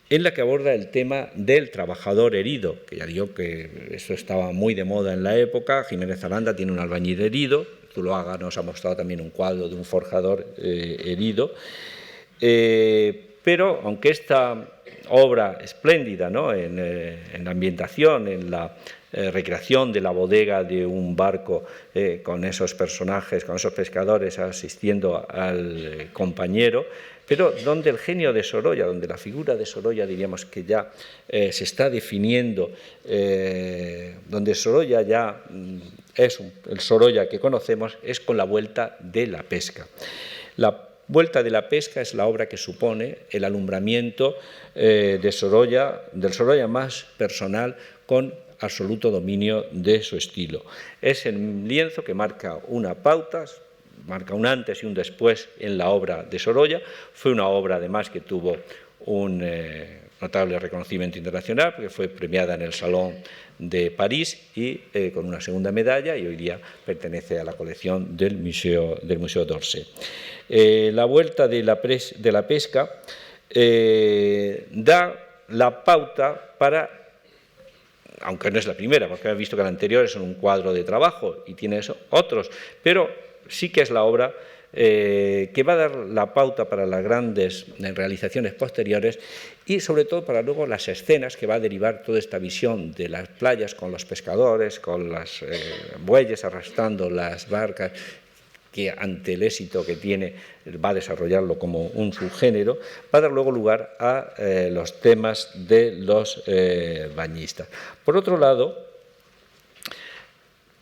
Speaker 2: en la que aborda el tema del trabajador herido, que ya digo que eso estaba muy de moda en la época. Jiménez Aranda tiene un albañil herido, Zuloaga nos ha mostrado también un cuadro de un forjador herido, pero aunque esta obra espléndida, ¿no?, en la ambientación, en la recreación de la bodega de un barco con esos personajes, con esos pescadores asistiendo al compañero, pero donde el genio de Sorolla, donde la figura de Sorolla diríamos que ya se está definiendo, donde Sorolla ya es el Sorolla que conocemos, es con la vuelta de la pesca. La vuelta de la pesca es la obra que supone el alumbramiento de Sorolla, del Sorolla más personal, con absoluto dominio de su estilo. Es el lienzo que marca una pauta, marca un antes y un después en la obra de Sorolla. Fue una obra además que tuvo un notable reconocimiento internacional, porque fue premiada en el Salón de París y con una segunda medalla, y hoy día pertenece a la colección del Museo d'Orsay. La vuelta de la pesca da la pauta para, aunque no es la primera, porque hemos visto que la anterior es un cuadro de trabajo y tiene otros, pero sí que es la obra que va a dar la pauta para las grandes realizaciones posteriores y sobre todo para luego las escenas que va a derivar toda esta visión de las playas con los pescadores, con los bueyes arrastrando las barcas, que ante el éxito que tiene va a desarrollarlo como un subgénero, va a dar luego lugar a los temas de los bañistas. Por otro lado,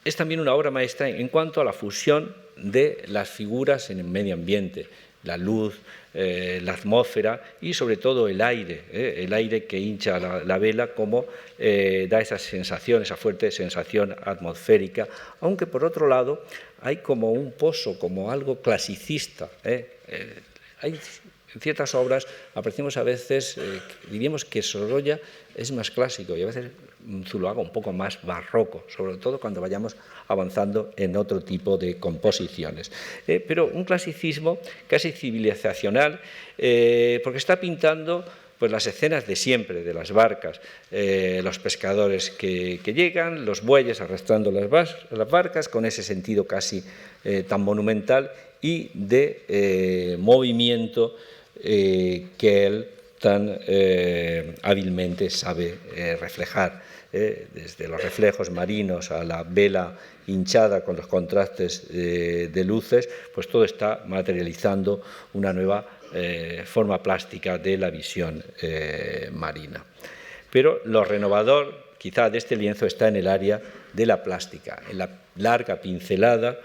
Speaker 2: es también una obra maestra en cuanto a la fusión de las figuras en el medio ambiente, la luz, la atmósfera y sobre todo el aire que hincha la vela, como da esa sensación, esa fuerte sensación atmosférica, aunque por otro lado hay como un pozo, como algo clasicista. Hay en ciertas obras apreciamos a veces, diríamos que Sorolla es más clásico y a veces Zuloaga un poco más barroco, sobre todo cuando vayamos avanzando en otro tipo de composiciones. Pero un clasicismo casi civilizacional, porque está pintando pues las escenas de siempre, de las barcas, los pescadores que llegan, los bueyes arrastrando las barcas, con ese sentido casi tan monumental y de movimiento que él tan hábilmente sabe reflejar. Desde los reflejos marinos a la vela hinchada con los contrastes de luces, pues todo está materializando una nueva forma plástica de la visión marina. Pero lo renovador quizá de este lienzo está en el área de la plástica, en la larga pincelada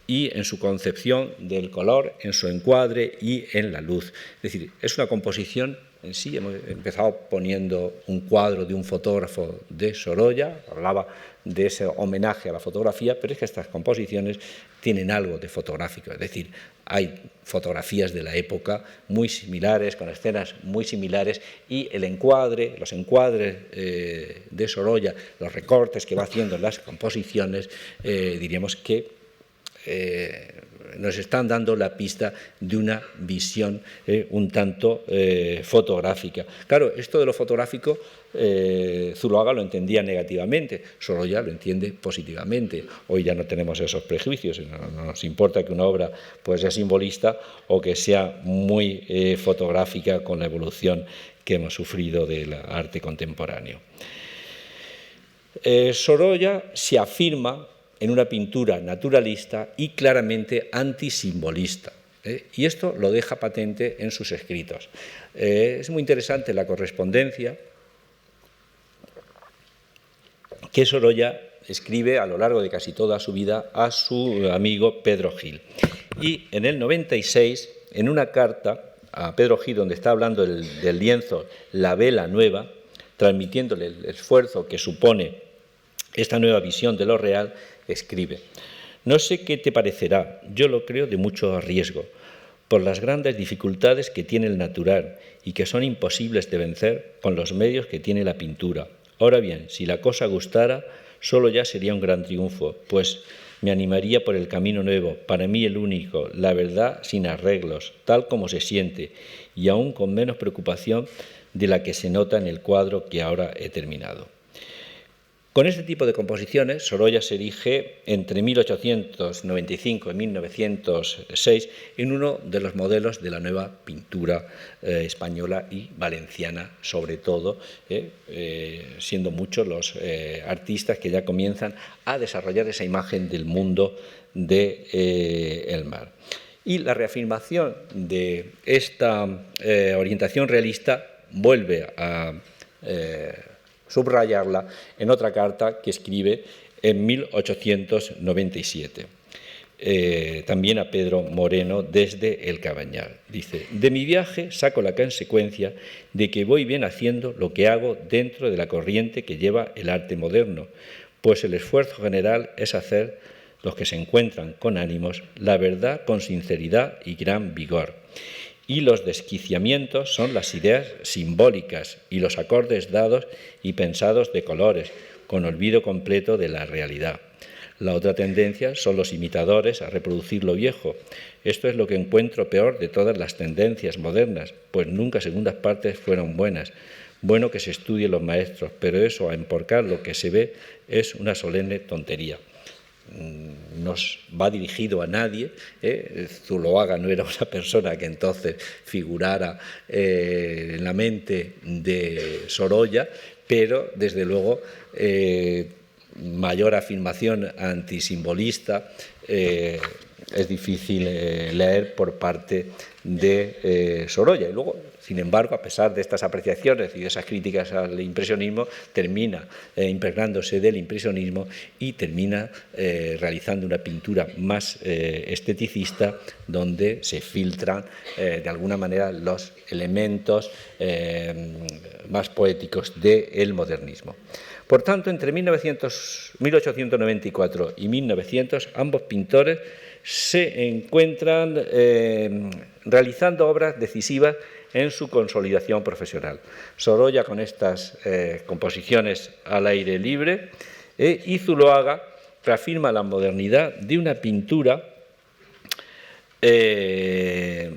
Speaker 2: y en su concepción del color, en su encuadre y en la luz. Es decir, es una composición en sí. Hemos empezado poniendo un cuadro de un fotógrafo de Sorolla, hablaba de ese homenaje a la fotografía, pero es que estas composiciones tienen algo de fotográfico, es decir, hay fotografías de la época muy similares, con escenas muy similares, y el encuadre, los encuadres de Sorolla, los recortes que va haciendo en las composiciones, diríamos que nos están dando la pista de una visión un tanto fotográfica. Claro, esto de lo fotográfico Zuloaga lo entendía negativamente, Sorolla lo entiende positivamente. Hoy ya no tenemos esos prejuicios, no nos importa que una obra pues sea simbolista o que sea muy fotográfica con la evolución que hemos sufrido del arte contemporáneo. Sorolla se afirma en una pintura naturalista y claramente antisimbolista. Y esto lo deja patente en sus escritos. Es muy interesante la correspondencia que Sorolla escribe a lo largo de casi toda su vida a su amigo Pedro Gil. Y en el 96, en una carta a Pedro Gil, donde está hablando del lienzo La Vela Nueva, transmitiéndole el esfuerzo que supone esta nueva visión de lo real, escribe: «No sé qué te parecerá, yo lo creo de mucho riesgo, por las grandes dificultades que tiene el natural y que son imposibles de vencer con los medios que tiene la pintura. Ahora bien, si la cosa gustara, solo ya sería un gran triunfo, pues me animaría por el camino nuevo, para mí el único, la verdad sin arreglos, tal como se siente, y aún con menos preocupación de la que se nota en el cuadro que ahora he terminado». Con este tipo de composiciones, Sorolla se erige entre 1895 y 1906 en uno de los modelos de la nueva pintura española y valenciana, sobre todo, siendo muchos los artistas que ya comienzan a desarrollar esa imagen del mundo del mar. Y la reafirmación de esta orientación realista vuelve a subrayarla en otra carta que escribe en 1897, también a Pedro Moreno desde el Cabañal. Dice: «De mi viaje saco la consecuencia de que voy bien haciendo lo que hago dentro de la corriente que lleva el arte moderno, pues el esfuerzo general es hacer los que se encuentran con ánimos la verdad con sinceridad y gran vigor. Y los desquiciamientos son las ideas simbólicas y los acordes dados y pensados de colores, con olvido completo de la realidad. La otra tendencia son los imitadores a reproducir lo viejo. Esto es lo que encuentro peor de todas las tendencias modernas, pues nunca segundas partes fueron buenas. Bueno que se estudien los maestros, pero eso a emporcar lo que se ve es una solemne tontería». No va dirigido a nadie. Zuloaga no era una persona que entonces figurara en la mente de Sorolla, pero desde luego mayor afirmación antisimbolista es difícil leer por parte de Sorolla. Y luego, sin embargo, a pesar de estas apreciaciones y de esas críticas al impresionismo, termina impregnándose del impresionismo y termina realizando una pintura más esteticista, donde se filtran de alguna manera los elementos más poéticos del modernismo. Por tanto, entre 1894 y 1900, ambos pintores se encuentran realizando obras decisivas en su consolidación profesional. Sorolla con estas composiciones al aire libre y Zuloaga reafirma la modernidad de una pintura de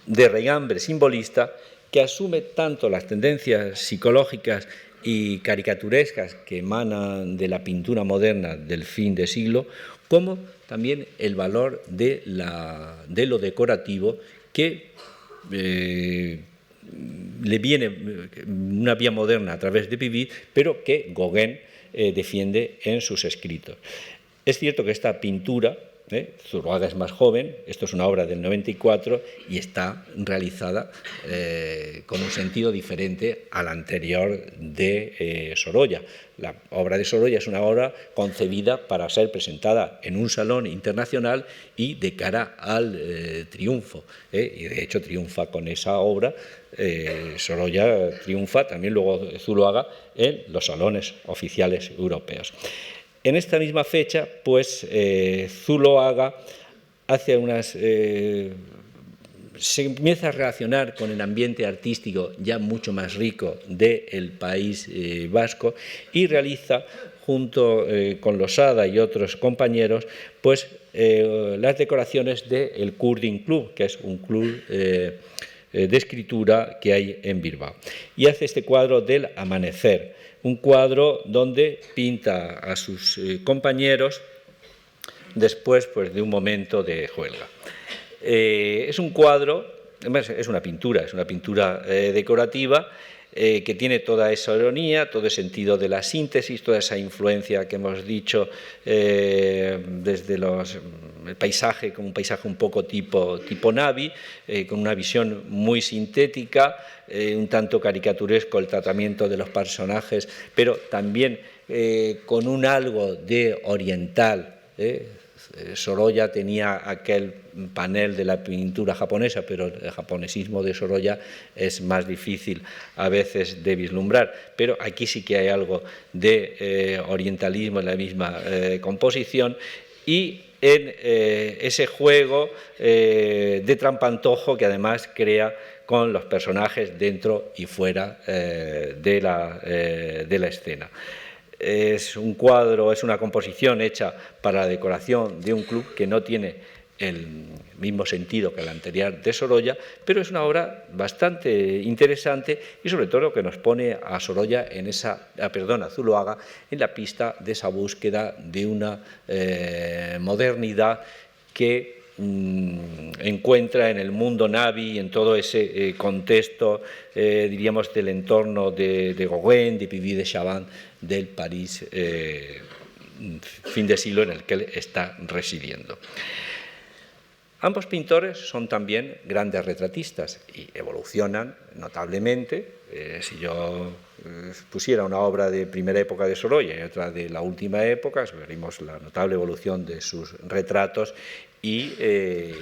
Speaker 2: raigambre simbolista que asume tanto las tendencias psicológicas y caricaturescas que emanan de la pintura moderna del fin de siglo, como también el valor de lo decorativo que le viene una vía moderna a través de Vivid, pero que Gauguin defiende en sus escritos. Es cierto que esta pintura, Zuloaga es más joven, esto es una obra del 94 y está realizada con un sentido diferente al anterior de Sorolla. La obra de Sorolla es una obra concebida para ser presentada en un salón internacional y de cara al triunfo, y de hecho triunfa con esa obra. Sorolla triunfa también luego Zuloaga en los salones oficiales europeos. En esta misma fecha, pues, Zuloaga hace se empieza a relacionar con el ambiente artístico ya mucho más rico del País Vasco y realiza, junto con Losada y otros compañeros, pues, las decoraciones del Kurdin Club, que es un club de escritura que hay en Bilbao. Y hace este cuadro del amanecer, un cuadro donde pinta a sus compañeros después, pues, de un momento de juelga. Es un cuadro es una pintura decorativa, que tiene toda esa ironía, todo el sentido de la síntesis, toda esa influencia que hemos dicho desde el paisaje, como un paisaje un poco tipo Navi, con una visión muy sintética, un tanto caricaturesco el tratamiento de los personajes, pero también con un algo de oriental. Sorolla tenía aquel panel de la pintura japonesa, pero el japonesismo de Sorolla es más difícil a veces de vislumbrar, pero aquí sí que hay algo de orientalismo en la misma composición, y en ese juego de trampantojo que además crea con los personajes dentro y fuera de la escena. Es un cuadro, es una composición hecha para la decoración de un club que no tiene el mismo sentido que la anterior de Sorolla, pero es una obra bastante interesante y sobre todo que nos pone a Sorolla a Zuloaga en la pista de esa búsqueda de una modernidad que encuentra en el mundo Navi, en todo ese contexto, diríamos, del entorno de Gauguin, de Puvis de Chavannes, del París fin de siglo en el que él está residiendo. Ambos pintores son también grandes retratistas y evolucionan notablemente. Si yo pusiera una obra de primera época de Sorolla y otra de la última época, veríamos la notable evolución de sus retratos, y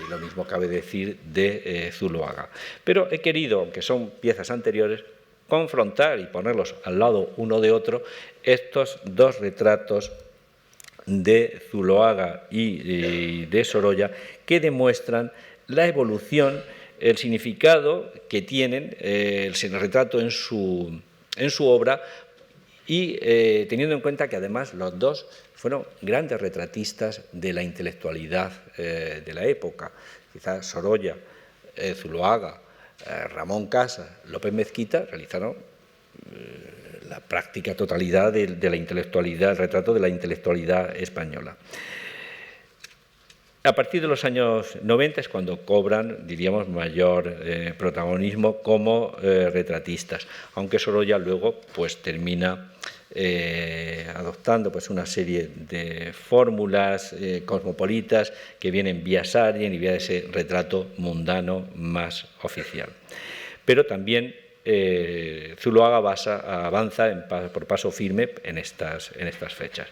Speaker 2: lo mismo cabe decir de Zuloaga. Pero he querido, aunque son piezas anteriores, confrontar y ponerlos al lado uno de otro estos dos retratos de Zuloaga y de Sorolla, que demuestran la evolución, el significado que tienen el retrato en su obra, y teniendo en cuenta que además los dos fueron grandes retratistas de la intelectualidad de la época. Quizás Sorolla, Zuloaga, Ramón Casas, López Mezquita realizaron la práctica totalidad de la intelectualidad, el retrato de la intelectualidad española. A partir de los años 90 es cuando cobran, diríamos, mayor protagonismo como retratistas, aunque Sorolla luego pues termina adoptando pues una serie de fórmulas cosmopolitas que vienen vía Sarien y vía ese retrato mundano más oficial. Pero también Zuloaga avanza por paso firme en estas fechas.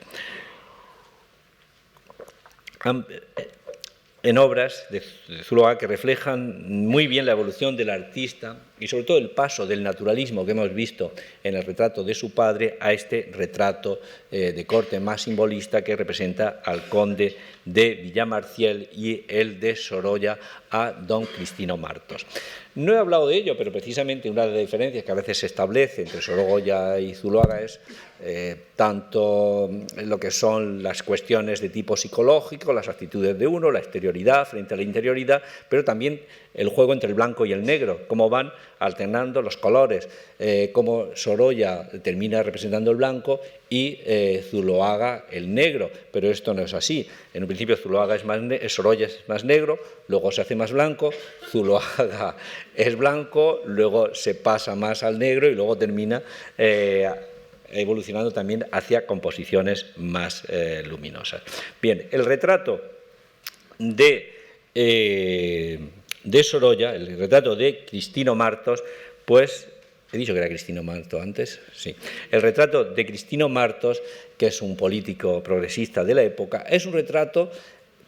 Speaker 2: En obras de Zuloaga que reflejan muy bien la evolución del artista y sobre todo el paso del naturalismo que hemos visto en el retrato de su padre a este retrato de corte más simbolista que representa al conde de Villamarciel y el de Sorolla a don Cristino Martos. No he hablado de ello, pero precisamente una de las diferencias que a veces se establece entre Sorolla y Zuloaga es tanto lo que son las cuestiones de tipo psicológico, las actitudes de uno, la exterioridad frente a la interioridad, pero también el juego entre el blanco y el negro, cómo van alternando los colores, cómo Sorolla termina representando el blanco y Zuloaga el negro, pero esto no es así. En un principio Sorolla es más negro, luego se hace más blanco, Zuloaga es blanco, luego se pasa más al negro y luego termina evolucionando también hacia composiciones más luminosas. Bien, el retrato de Sorolla, el retrato de Cristino Martos, pues, he dicho que era Cristino Martos antes, sí. El retrato de Cristino Martos, que es un político progresista de la época, es un retrato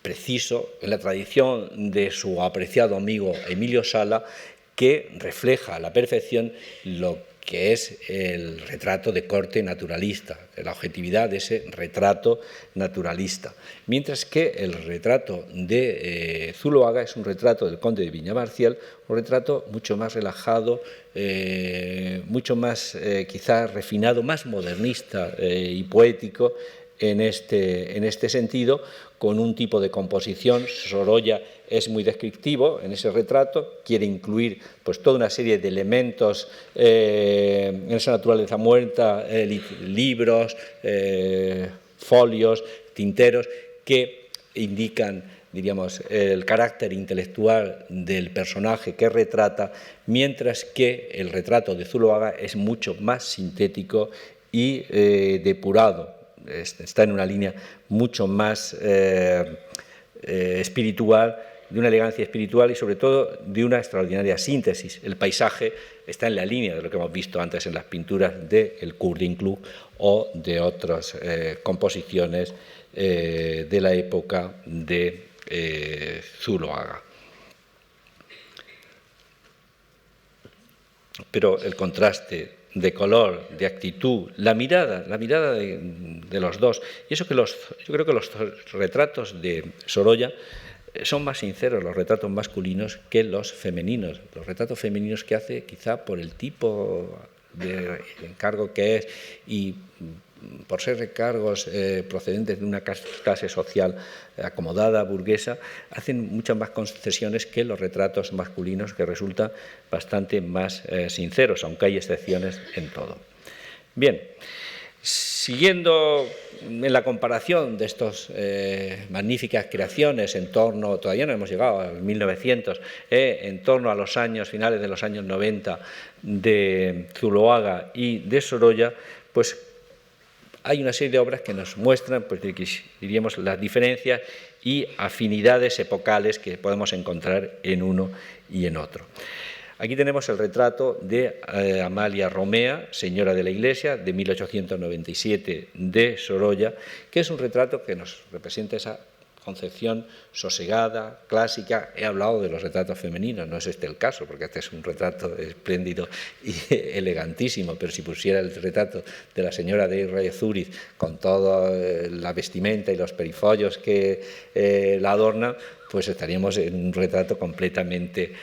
Speaker 2: preciso en la tradición de su apreciado amigo Emilio Sala, que refleja a la perfección lo que es el retrato de corte naturalista, la objetividad de ese retrato naturalista. Mientras que el retrato de Zuloaga es un retrato del conde de Villamarciel, un retrato mucho más relajado, mucho más quizás refinado, más modernista y poético en este sentido, con un tipo de composición. Sorolla es muy descriptivo en ese retrato, quiere incluir pues toda una serie de elementos en esa naturaleza muerta, libros, folios, tinteros, que indican diríamos, el carácter intelectual del personaje que retrata, mientras que el retrato de Zuloaga es mucho más sintético y depurado. Está en una línea mucho más espiritual, de una elegancia espiritual y sobre todo de una extraordinaria síntesis. El paisaje está en la línea de lo que hemos visto antes en las pinturas del Kurdin-Klub o de otras composiciones de la época de Zuloaga. Pero el contraste de color, de actitud, la mirada de los dos, y eso que yo creo que los retratos de Sorolla son más sinceros, los retratos masculinos, que los femeninos. Los retratos femeninos que hace, quizá por el tipo de encargo que es y por ser encargos procedentes de una clase social acomodada, burguesa, hacen muchas más concesiones que los retratos masculinos, que resultan bastante más sinceros, aunque hay excepciones en todo. Bien, siguiendo en la comparación de estas magníficas creaciones en torno, todavía no hemos llegado al 1900, en torno a los años, finales de los años 90 de Zuloaga y de Sorolla, pues hay una serie de obras que nos muestran, pues diríamos, las diferencias y afinidades epocales que podemos encontrar en uno y en otro. Aquí tenemos el retrato de Amalia Romea, señora de la Iglesia, de 1897 de Sorolla, que es un retrato que nos representa esa concepción sosegada, clásica. He hablado de los retratos femeninos, no es este el caso, porque este es un retrato espléndido y elegantísimo, pero si pusiera el retrato de la señora de Errázuriz con toda la vestimenta y los perifollos que la adornan, pues estaríamos en un retrato completamente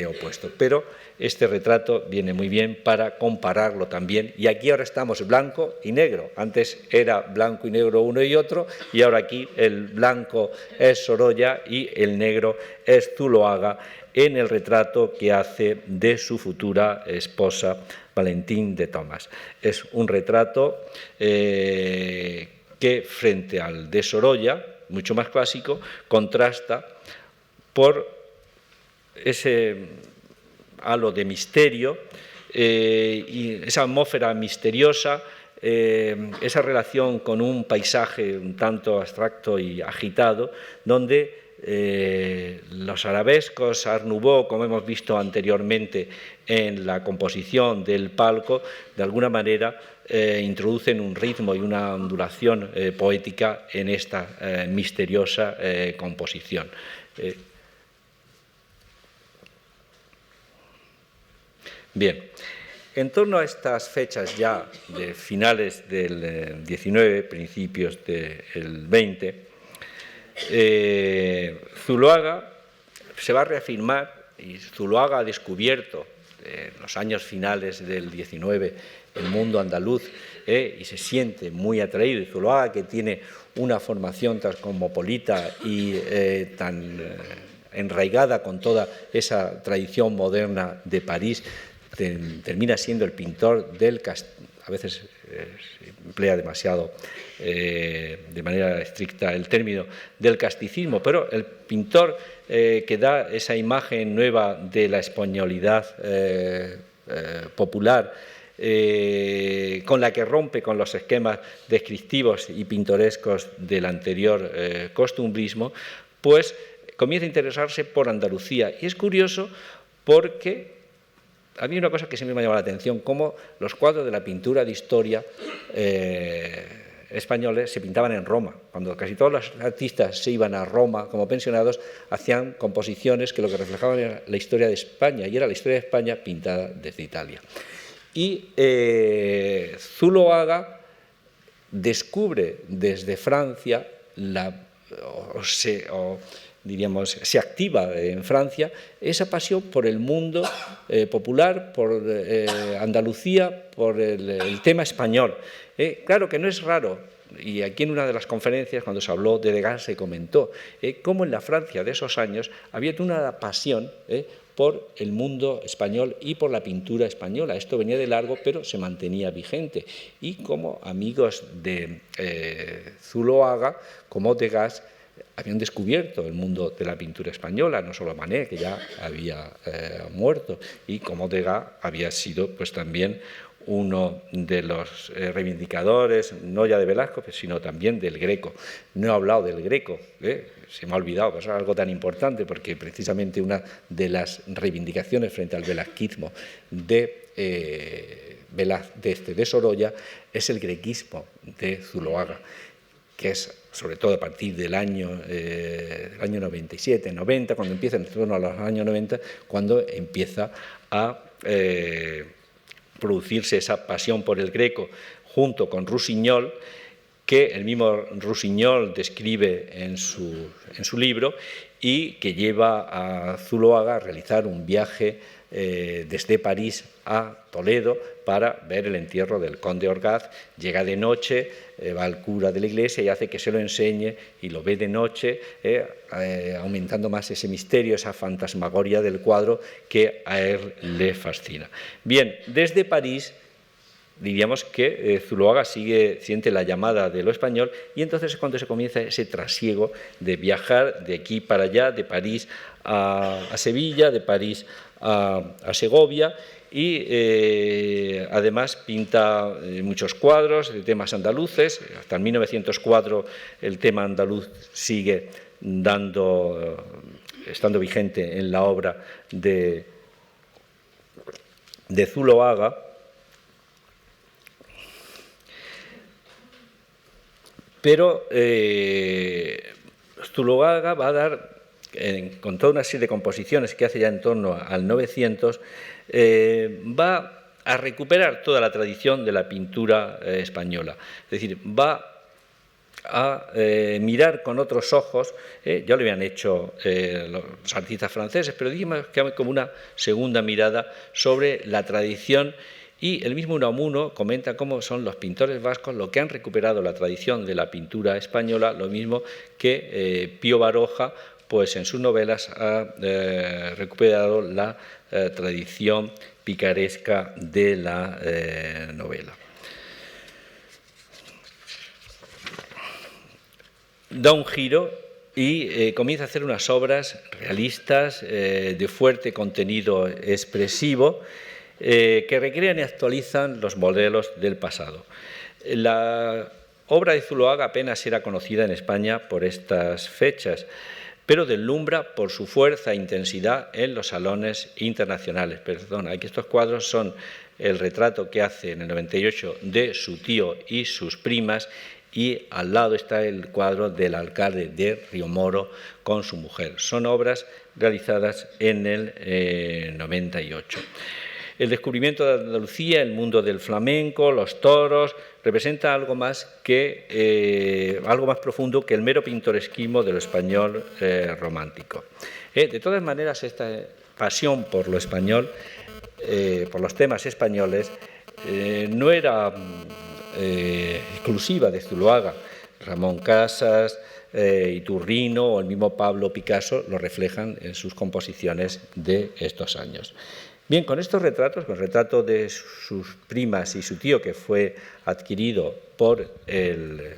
Speaker 2: opuesto. Pero este retrato viene muy bien para compararlo también, y aquí ahora estamos blanco y negro. Antes era blanco y negro uno y otro, y ahora aquí el blanco es Sorolla y el negro es Zuloaga, en el retrato que hace de su futura esposa Valentín de Thomas. Es un retrato que, frente al de Sorolla, mucho más clásico, contrasta por ese halo de misterio y esa atmósfera misteriosa, esa relación con un paisaje un tanto abstracto y agitado, donde los arabescos, Art Nouveau, como hemos visto anteriormente en la composición del palco, de alguna manera introducen un ritmo y una ondulación poética en esta misteriosa composición. Bien, en torno a estas fechas ya de finales del 19, principios del 20, Zuloaga se va a reafirmar, y Zuloaga ha descubierto en los años finales del 19 el mundo andaluz y se siente muy atraído. Y Zuloaga, que tiene una formación tan cosmopolita y tan enraigada con toda esa tradición moderna de París, termina siendo el pintor del a veces se emplea demasiado de manera estricta el término del casticismo, pero el pintor que da esa imagen nueva de la españolidad popular, con la que rompe con los esquemas descriptivos y pintorescos del anterior costumbrismo, pues comienza a interesarse por Andalucía. Y es curioso porque a mí una cosa que siempre me ha llamado la atención, cómo los cuadros de la pintura de historia españoles se pintaban en Roma. Cuando casi todos los artistas se iban a Roma como pensionados, hacían composiciones que lo que reflejaban era la historia de España, y era la historia de España pintada desde Italia. Y Zuloaga descubre desde Francia se activa en Francia esa pasión por el mundo popular, por Andalucía, por el tema español. Claro que no es raro, y aquí en una de las conferencias, cuando se habló de Degas, se comentó cómo en la Francia de esos años había una pasión por el mundo español y por la pintura española. Esto venía de largo, pero se mantenía vigente. Y como amigos de Zuloaga, como Degas, habían descubierto el mundo de la pintura española, no solo Manet, que ya había muerto, y como Degas había sido pues también uno de los reivindicadores, no ya de Velázquez, sino también del Greco. No he hablado del Greco, se me ha olvidado, pero es algo tan importante, porque precisamente una de las reivindicaciones frente al velazquismo de Sorolla es el grequismo de Zuloaga, que es sobre todo a partir del año 97, 90, cuando empieza en torno a los años 90, cuando empieza a producirse esa pasión por el Greco junto con Rusiñol, que el mismo Rusiñol describe en su libro y que lleva a Zuloaga a realizar un viaje desde París a Toledo para ver el entierro del conde Orgaz. Llega de noche, va al cura de la iglesia y hace que se lo enseñe y lo ve de noche, aumentando más ese misterio, esa fantasmagoria del cuadro que a él le fascina. Bien, desde París diríamos que Zuloaga siente la llamada de lo español, y entonces es cuando se comienza ese trasiego de viajar de aquí para allá, de París a Sevilla, de París a Segovia, y además pinta muchos cuadros de temas andaluces. Hasta el 1904 el tema andaluz sigue estando vigente en la obra de Zuloaga. Pero Zuloaga va a dar, con toda una serie de composiciones que hace ya en torno al 900, va a recuperar toda la tradición de la pintura española. Es decir, va a mirar con otros ojos, ya lo habían hecho los artistas franceses, pero digamos que hay como una segunda mirada sobre la tradición. Y el mismo Unamuno comenta cómo son los pintores vascos los que han recuperado la tradición de la pintura española, lo mismo que Pío Baroja, pues en sus novelas ha recuperado la tradición picaresca de la novela. Da un giro y comienza a hacer unas obras realistas de fuerte contenido expresivo, que recrean y actualizan los modelos del pasado. La obra de Zuloaga apenas era conocida en España por estas fechas, pero deslumbra por su fuerza e intensidad en los salones internacionales. Perdón, aquí estos cuadros son el retrato que hace en el 98 de su tío y sus primas, y al lado está el cuadro del alcalde de Riomoro con su mujer. Son obras realizadas en el 98. El descubrimiento de Andalucía, el mundo del flamenco, los toros, representa algo más profundo que el mero pintoresquismo de lo español romántico. De todas maneras, esta pasión por lo español, por los temas españoles, no era exclusiva de Zuloaga. Ramón Casas, Iturrino o el mismo Pablo Picasso lo reflejan en sus composiciones de estos años. Bien, con estos retratos, con el retrato de sus primas y su tío, que fue adquirido por el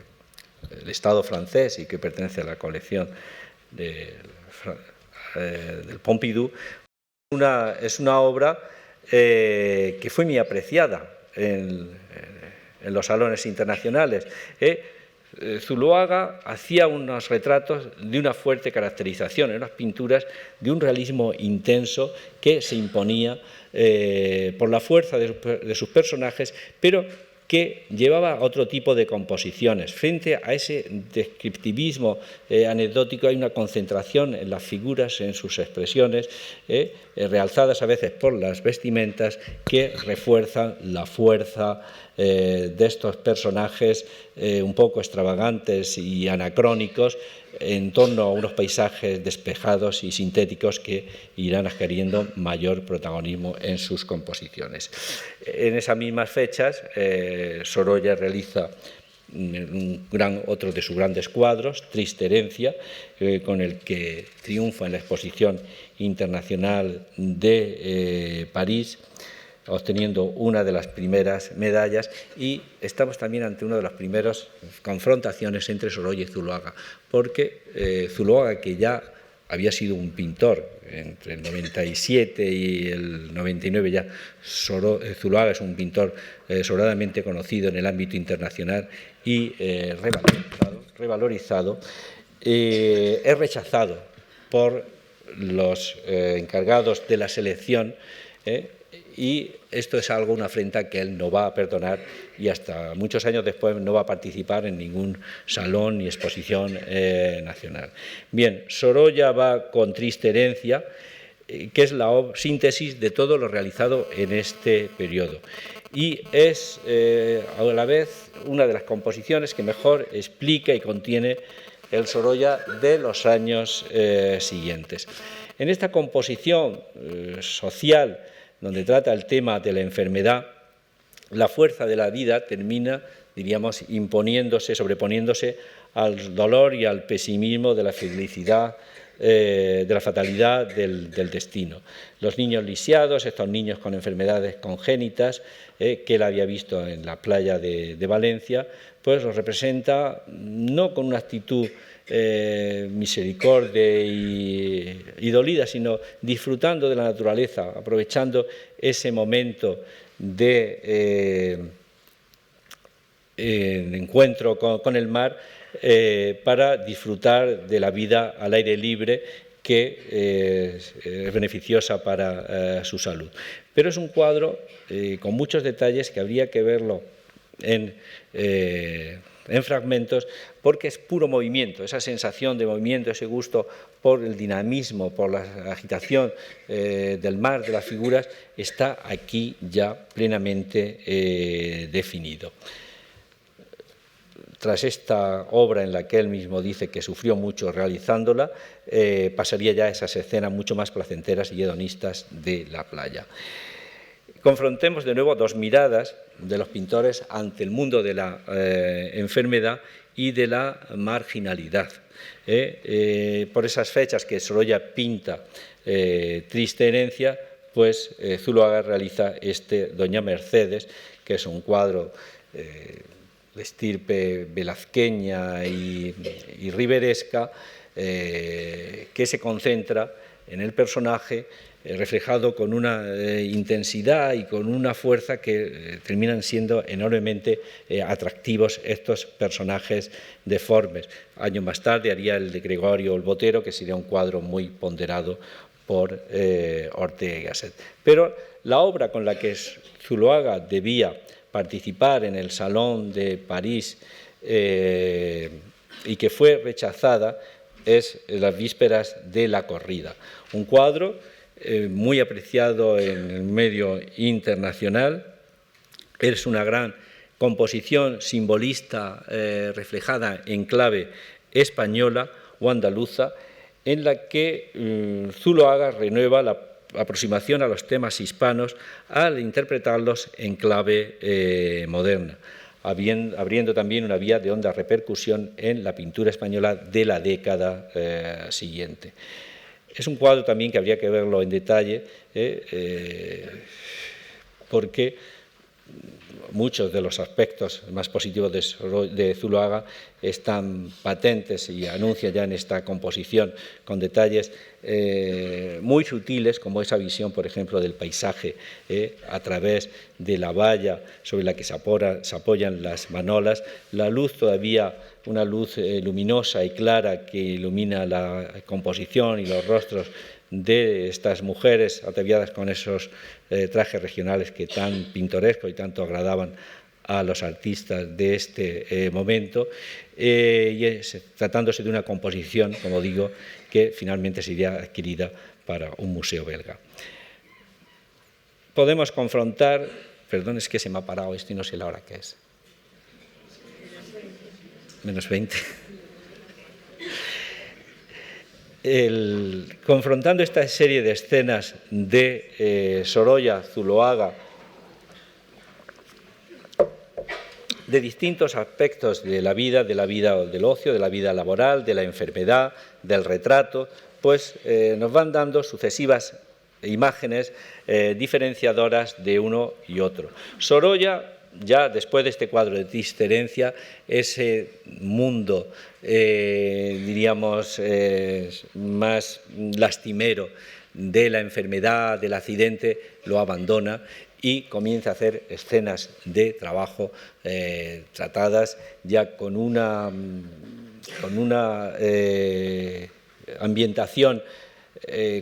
Speaker 2: Estado francés y que pertenece a la colección del Pompidou, es una obra que fue muy apreciada en los salones internacionales. Zuloaga hacía unos retratos de una fuerte caracterización, unas pinturas de un realismo intenso que se imponía por la fuerza de sus personajes, pero que llevaba a otro tipo de composiciones. Frente a ese descriptivismo anecdótico hay una concentración en las figuras, en sus expresiones, realzadas a veces por las vestimentas, que refuerzan la fuerza de estos personajes un poco extravagantes y anacrónicos en torno a unos paisajes despejados y sintéticos que irán adquiriendo mayor protagonismo en sus composiciones. En esas mismas fechas, Sorolla realiza otro de sus grandes cuadros, Triste herencia, con el que triunfa en la Exposición Internacional de París. obteniendo una de las primeras medallas, y estamos también ante una de las primeras confrontaciones entre Sorolla y Zuloaga, porque Zuloaga, que ya había sido un pintor entre el 97 y el 99, ya Zuloaga es un pintor sobradamente conocido en el ámbito internacional y revalorizado, es rechazado por los encargados de la selección, y esto es algo, una afrenta que él no va a perdonar, y hasta muchos años después no va a participar en ningún salón ni exposición nacional. Bien, Sorolla va con Triste herencia, que es la síntesis de todo lo realizado en este periodo, y es a la vez una de las composiciones que mejor explica y contiene el Sorolla de los años siguientes. En esta composición social, donde trata el tema de la enfermedad, la fuerza de la vida termina, diríamos, sobreponiéndose al dolor y al pesimismo de la felicidad, de la fatalidad del destino. Los niños lisiados, estos niños con enfermedades congénitas, que él había visto en la playa de Valencia, pues los representa no con una actitud misericordia y dolida, sino disfrutando de la naturaleza, aprovechando ese momento de encuentro con el mar, para disfrutar de la vida al aire libre, que es beneficiosa para su salud. Pero es un cuadro con muchos detalles que habría que verlo en fragmentos, porque es puro movimiento, esa sensación de movimiento, ese gusto por el dinamismo, por la agitación del mar, de las figuras, está aquí ya plenamente definido. Tras esta obra, en la que él mismo dice que sufrió mucho realizándola, pasaría ya a esas escenas mucho más placenteras y hedonistas de la playa. Confrontemos de nuevo dos miradas de los pintores ante el mundo de la enfermedad y de la marginalidad. Por esas fechas que Sorolla pinta Triste herencia, pues Zuloaga realiza Doña Mercedes, que es un cuadro de estirpe velazqueña y riberesca, que se concentra en el personaje, reflejado con una intensidad y con una fuerza que terminan siendo enormemente atractivos estos personajes deformes. Años más tarde haría el de Gregorio el Botero, que sería un cuadro muy ponderado por Ortega y Gasset. Pero la obra con la que Zuloaga debía participar en el Salón de París y que fue rechazada es Las vísperas de la corrida, un cuadro muy apreciado en el medio internacional. Es una gran composición simbolista reflejada en clave española o andaluza, en la que Zuloaga renueva la aproximación a los temas hispanos al interpretarlos en clave moderna, abriendo también una vía de honda repercusión en la pintura española de la década siguiente. Es un cuadro también que habría que verlo en detalle, porque muchos de los aspectos más positivos de Zuloaga están patentes y anuncian ya en esta composición, con detalles muy sutiles, como esa visión, por ejemplo, del paisaje a través de la valla sobre la que se apoyan las manolas, la luz todavía, una luz luminosa y clara que ilumina la composición y los rostros de estas mujeres ataviadas con esos trajes regionales que tan pintorescos y tanto agradaban a los artistas de este momento, y tratándose de una composición, como digo, que finalmente sería adquirida para un museo belga. Podemos confrontar, perdón, es que se me ha parado esto y no sé la hora que es. Menos 20. Confrontando esta serie de escenas de Sorolla, Zuloaga, de distintos aspectos de la vida del ocio, de la vida laboral, de la enfermedad, del retrato, pues nos van dando sucesivas imágenes diferenciadoras de uno y otro. Sorolla, ya después de este cuadro de discerencia, ese mundo, diríamos, más lastimero de la enfermedad, del accidente, lo abandona y comienza a hacer escenas de trabajo tratadas ya con una ambientación,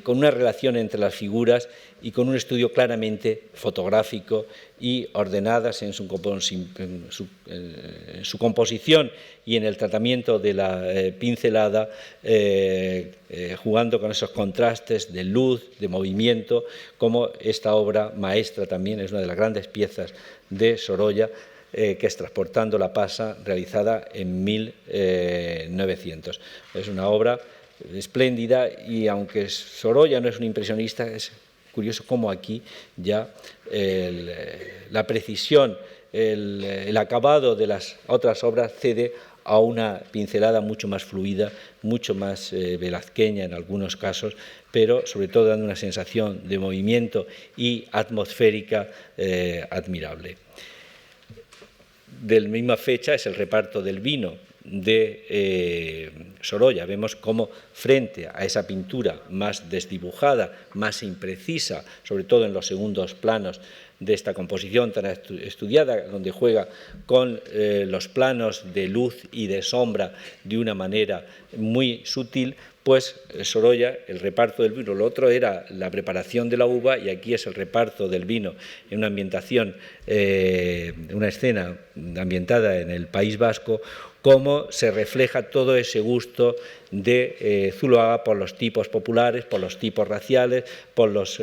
Speaker 2: con una relación entre las figuras y con un estudio claramente fotográfico y ordenadas en su composición y en el tratamiento de la pincelada, jugando con esos contrastes de luz, de movimiento, como esta obra maestra también es una de las grandes piezas de Sorolla, que es Transportando la Pasa, realizada en 1900. Es una obra espléndida y aunque Sorolla no es un impresionista, es curioso cómo aquí ya la precisión, el acabado de las otras obras cede a una pincelada mucho más fluida, mucho más velazqueña en algunos casos, pero sobre todo dando una sensación de movimiento y atmosférica admirable. De la misma fecha es el reparto del vino de Sorolla. Vemos cómo frente a esa pintura más desdibujada, más imprecisa, sobre todo en los segundos planos de esta composición tan estudiada, donde juega con los planos de luz y de sombra de una manera muy sutil, pues Sorolla, el reparto del vino, lo otro era la preparación de la uva y aquí es el reparto del vino en una ambientación, una escena ambientada en el País Vasco, cómo se refleja todo ese gusto de Zuloaga por los tipos populares, por los tipos raciales, por los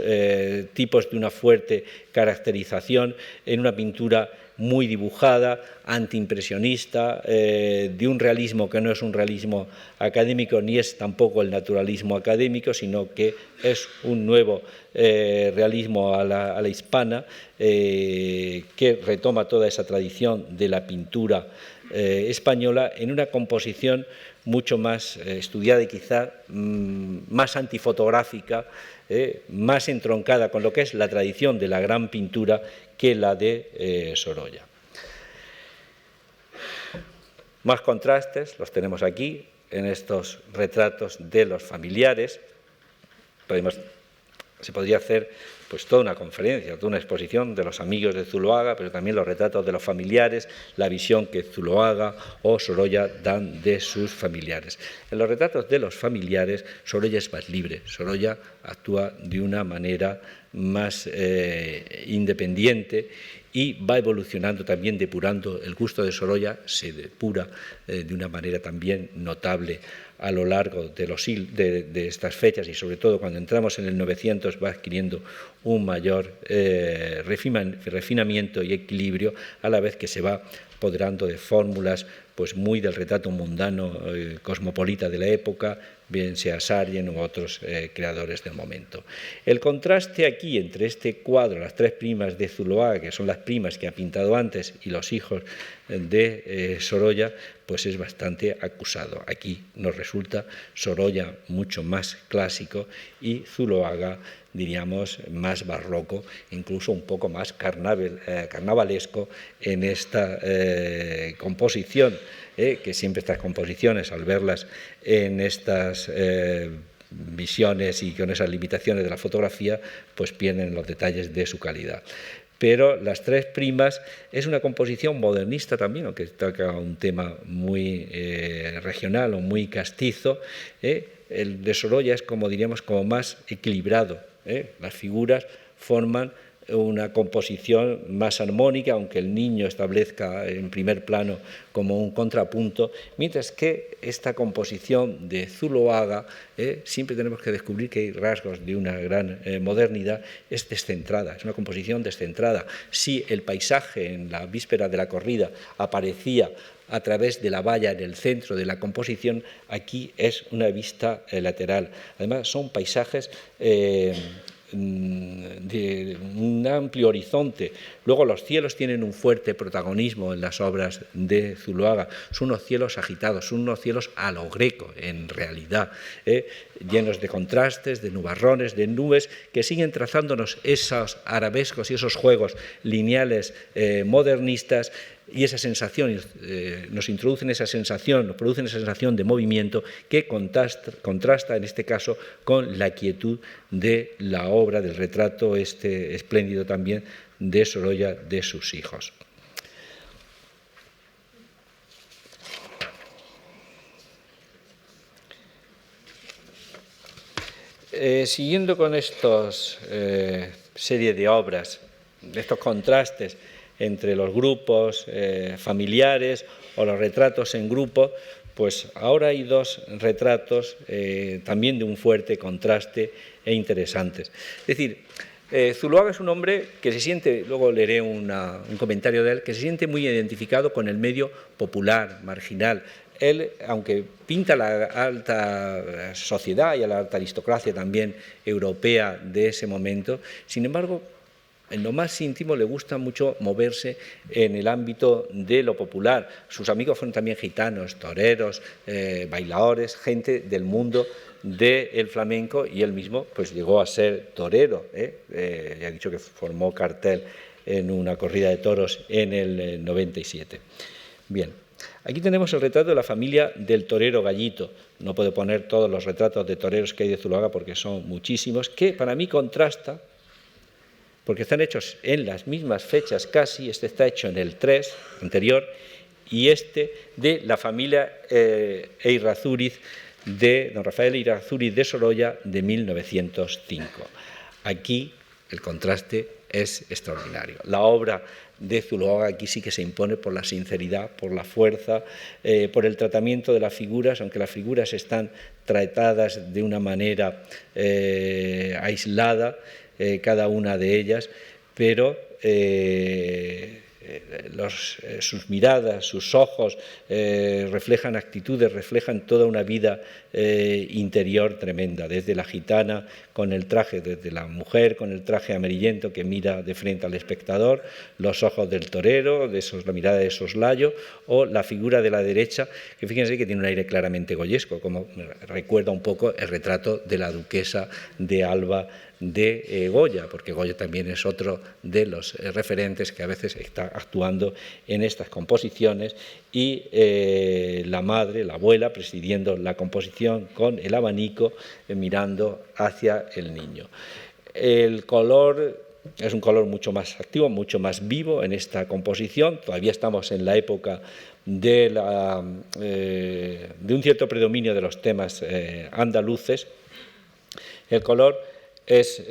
Speaker 2: tipos de una fuerte caracterización en una pintura muy dibujada, antiimpresionista, de un realismo que no es un realismo académico ni es tampoco el naturalismo académico, sino que es un nuevo realismo a la hispana, que retoma toda esa tradición de la pintura española en una composición mucho más estudiada y quizá más antifotográfica, más entroncada con lo que es la tradición de la gran pintura que la de Sorolla. Más contrastes los tenemos aquí en estos retratos de los familiares. Se podría hacer pues toda una conferencia, toda una exposición de los amigos de Zuloaga, pero también los retratos de los familiares, la visión que Zuloaga o Sorolla dan de sus familiares. En los retratos de los familiares, Sorolla es más libre, Sorolla actúa de una manera más independiente y va evolucionando también, depurando. El gusto de Sorolla se depura de una manera también notable a lo largo de estas fechas y sobre todo cuando entramos en el 900 va adquiriendo un mayor refinamiento y equilibrio, a la vez que se va apoderando de fórmulas pues muy del retrato mundano cosmopolita de la época, bien sea Sargent u otros creadores del momento. El contraste aquí entre este cuadro, las tres primas de Zuloaga, que son las primas que ha pintado antes, y los hijos de Sorolla, pues es bastante acusado. Aquí nos resulta Sorolla mucho más clásico y Zuloaga, diríamos, más barroco, incluso un poco más carnavalesco en esta composición, que siempre estas composiciones, al verlas en estas visiones y con esas limitaciones de la fotografía, pues pierden los detalles de su calidad. Pero las tres primas es una composición modernista también, aunque toca un tema muy regional o muy castizo. El de Sorolla es, como diríamos, como más equilibrado. Las figuras forman una composición más armónica, aunque el niño establezca en primer plano como un contrapunto, mientras que esta composición de Zuloaga, siempre tenemos que descubrir que hay rasgos de una gran modernidad, es descentrada, es una composición descentrada. Si el paisaje en la víspera de la corrida aparecía a través de la valla en el centro de la composición, aquí es una vista lateral. Además, son paisajes de un amplio horizonte. Luego los cielos tienen un fuerte protagonismo en las obras de Zuloaga. Son unos cielos agitados, son unos cielos a lo greco, en realidad, llenos de contrastes, de nubarrones, de nubes, que siguen trazándonos esos arabescos y esos juegos lineales modernistas, y esa sensación, nos introducen esa sensación, nos producen esa sensación de movimiento que contrasta en este caso con la quietud de la obra, del retrato espléndido también de Sorolla de sus hijos. Siguiendo con estos serie de obras, estos contrastes entre los grupos familiares o los retratos en grupo, pues ahora hay dos retratos también de un fuerte contraste e interesantes. Es decir, Zuloaga es un hombre que se siente, luego leeré un comentario de él, que se siente muy identificado con el medio popular, marginal. Él, aunque pinta la alta sociedad y a la alta aristocracia también europea de ese momento, sin embargo, en lo más íntimo le gusta mucho moverse en el ámbito de lo popular. Sus amigos fueron también gitanos, toreros, bailadores, gente del mundo del flamenco, y él mismo pues llegó a ser torero. Ya he dicho que formó cartel en una corrida de toros en el 97. Bien, aquí tenemos el retrato de la familia del torero Gallito. No puedo poner todos los retratos de toreros que hay de Zuloaga porque son muchísimos, que para mí contrasta, porque están hechos en las mismas fechas casi. Este está hecho en el 3 anterior, y este de la familia Errázuriz, de don Rafael Errázuriz de Sorolla, de 1905. Aquí el contraste es extraordinario. La obra de Zuloaga aquí sí que se impone por la sinceridad, por la fuerza, por el tratamiento de las figuras, aunque las figuras están tratadas de una manera aislada, cada una de ellas, pero sus miradas, sus ojos reflejan actitudes, reflejan toda una vida interior tremenda, desde la gitana con el traje, desde la mujer con el traje amarillento que mira de frente al espectador, los ojos del torero, la mirada de soslayo, o la figura de la derecha, que fíjense que tiene un aire claramente goyesco, como recuerda un poco el retrato de la duquesa de Alba de Goya, porque Goya también es otro de los referentes que a veces está actuando en estas composiciones, y la madre, la abuela, presidiendo la composición con el abanico, mirando hacia el niño. El color es un color mucho más activo, mucho más vivo en esta composición. Todavía estamos en la época de un cierto predominio de los temas andaluces. El color es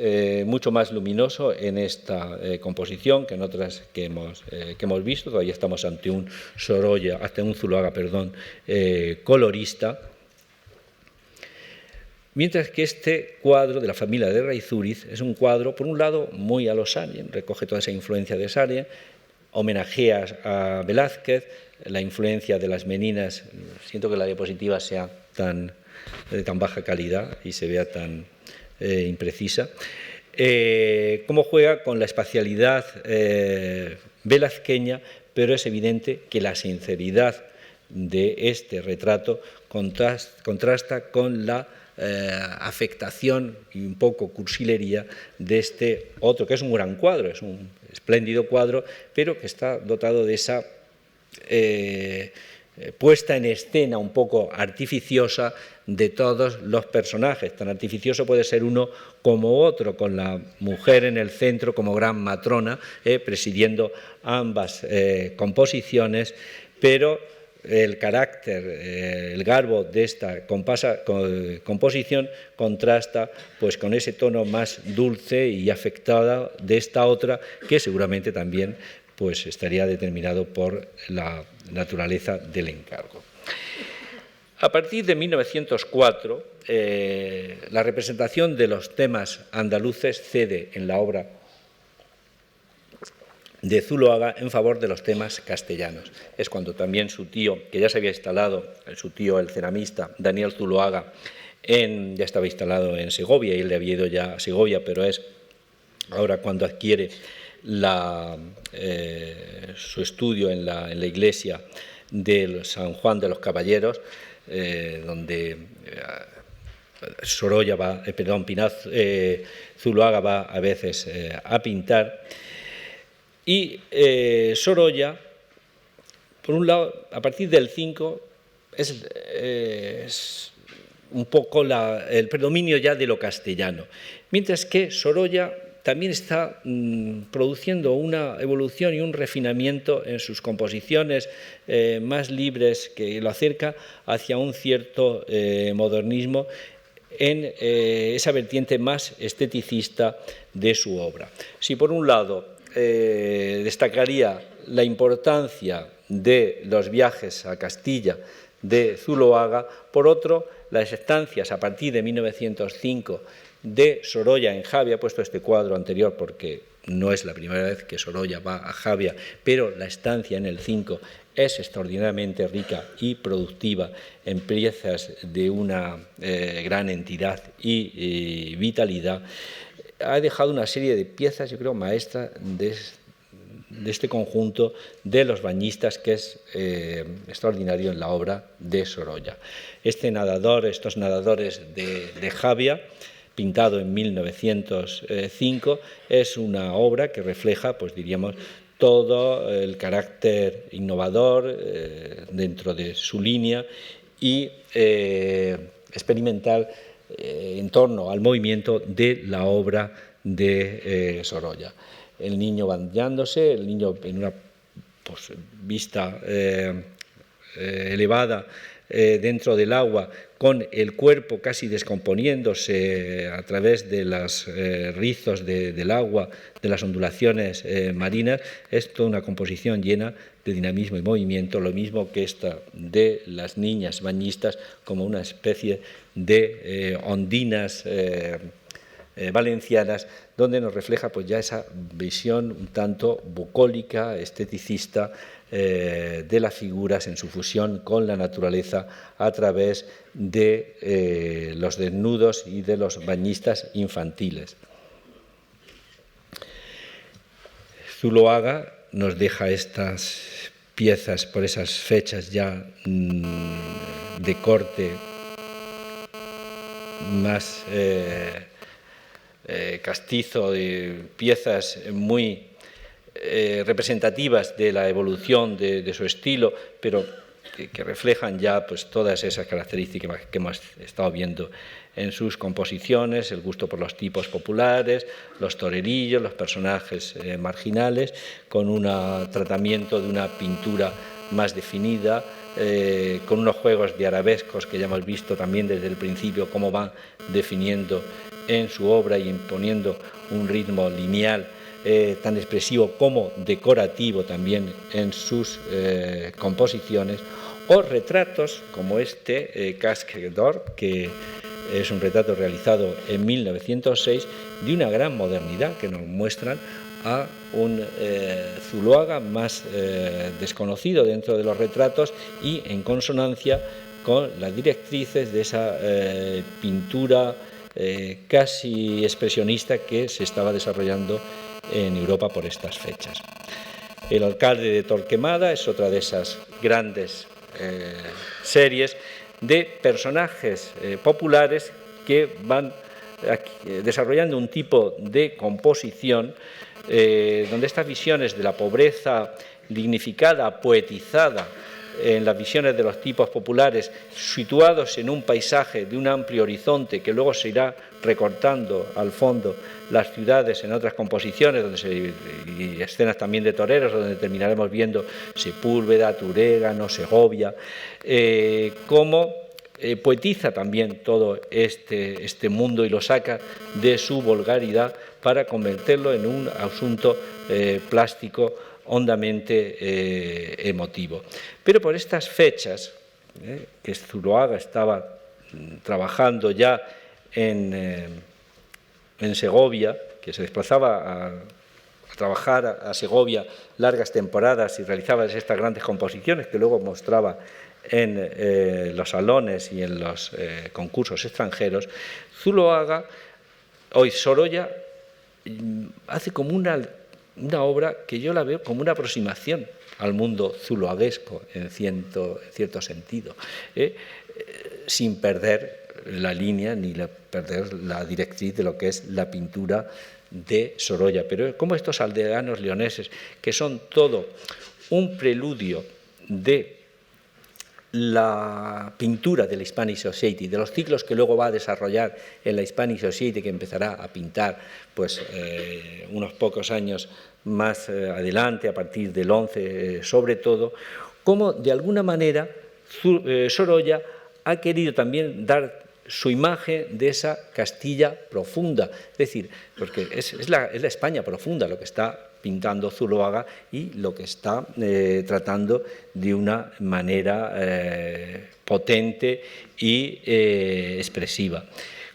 Speaker 2: mucho más luminoso en esta composición que en otras que hemos visto. Todavía estamos ante un Zuloaga, colorista. Mientras que este cuadro de la familia de Errázuriz es un cuadro, por un lado, muy a los Sallent, recoge toda esa influencia de Sallent, homenajea a Velázquez, la influencia de las meninas. Siento que la diapositiva sea de tan baja calidad y se vea tan imprecisa. Cómo juega con la espacialidad velazqueña, pero es evidente que la sinceridad de este retrato contrasta con la afectación y un poco cursilería de este otro, que es un gran cuadro, es un espléndido cuadro, pero que está dotado de esa puesta en escena un poco artificiosa de todos los personajes. Tan artificioso puede ser uno como otro, con la mujer en el centro como gran matrona, presidiendo ambas composiciones, pero el carácter, el garbo de esta composición contrasta pues con ese tono más dulce y afectada de esta otra, que seguramente también pues estaría determinado por la naturaleza del encargo. A partir de 1904, la representación de los temas andaluces cede en la obra de Zuloaga en favor de los temas castellanos. Es cuando también su tío, que ya se había instalado, su tío el ceramista, Daniel Zuloaga, ya estaba instalado en Segovia, y él había ido ya a Segovia, pero es ahora cuando adquiere su estudio en la iglesia de San Juan de los Caballeros, donde Zuloaga va a veces a pintar. Y Sorolla, por un lado, a partir del 5, es un poco el predominio ya de lo castellano, mientras que Sorolla también está produciendo una evolución y un refinamiento en sus composiciones más libres, que lo acerca hacia un cierto modernismo en esa vertiente más esteticista de su obra. Si por un lado destacaría la importancia de los viajes a Castilla de Zuloaga, por otro, las estancias a partir de 1905 de Sorolla en Javia. He puesto este cuadro anterior porque no es la primera vez que Sorolla va a Javia, pero la estancia en el 5 es extraordinariamente rica y productiva en piezas de una gran entidad y vitalidad. Ha dejado una serie de piezas, yo creo, maestras de este conjunto de los bañistas, que es extraordinario en la obra de Sorolla. Estos nadadores de Javia, pintado en 1905, es una obra que refleja, pues diríamos, todo el carácter innovador dentro de su línea y experimental en torno al movimiento de la obra de Sorolla. El niño bañándose, el niño en una vista elevada dentro del agua, con el cuerpo casi descomponiéndose a través de los rizos del agua, de las ondulaciones marinas. Es toda una composición llena de dinamismo y movimiento, lo mismo que esta de las niñas bañistas, como una especie de ondinas valencianas, donde nos refleja pues ya esa visión un tanto bucólica, esteticista, de las figuras en su fusión con la naturaleza a través de los desnudos y de los bañistas infantiles. Zuloaga nos deja estas piezas por esas fechas ya de corte más castizo, de piezas muy representativas de la evolución de su estilo, pero que reflejan ya pues todas esas características que hemos estado viendo en sus composiciones, el gusto por los tipos populares, los torerillos, los personajes marginales, con un tratamiento de una pintura más definida, con unos juegos de arabescos que ya hemos visto también desde el principio cómo van definiendo en su obra y imponiendo un ritmo lineal tan expresivo como decorativo también en sus composiciones, o retratos como este Casque d'Or, que es un retrato realizado en 1906 de una gran modernidad, que nos muestran a un Zuloaga más desconocido dentro de los retratos y en consonancia con las directrices de esa pintura casi expresionista que se estaba desarrollando en Europa por estas fechas. El alcalde de Torquemada es otra de esas grandes series de personajes populares que van desarrollando un tipo de composición donde estas visiones de la pobreza dignificada, poetizada, en las visiones de los tipos populares, situados en un paisaje de un amplio horizonte que luego se irá recortando al fondo las ciudades en otras composiciones, y escenas también de toreros, donde terminaremos viendo Sepúlveda, Turégano, Segovia, cómo poetiza también todo este mundo y lo saca de su vulgaridad para convertirlo en un asunto plástico hondamente emotivo. Pero por estas fechas, que Zuloaga estaba trabajando ya en Segovia, que se desplazaba a trabajar a Segovia largas temporadas y realizaba estas grandes composiciones que luego mostraba en los salones y en los concursos extranjeros, Zuloaga, hoy Sorolla, hace como una obra que yo la veo como una aproximación al mundo zuloaguesco en cierto sentido, sin perder la línea ni perder la directriz de lo que es la pintura de Sorolla. Pero como estos aldeanos leoneses, que son todo un preludio de la pintura de la Hispanic Society, de los ciclos que luego va a desarrollar en la Hispanic Society, que empezará a pintar pues, unos pocos años más adelante, a partir del 11 sobre todo, como de alguna manera Sorolla ha querido también dar su imagen de esa Castilla profunda, es decir, porque es la España profunda lo que está pintando Zuloaga y lo que está tratando de una manera potente y expresiva.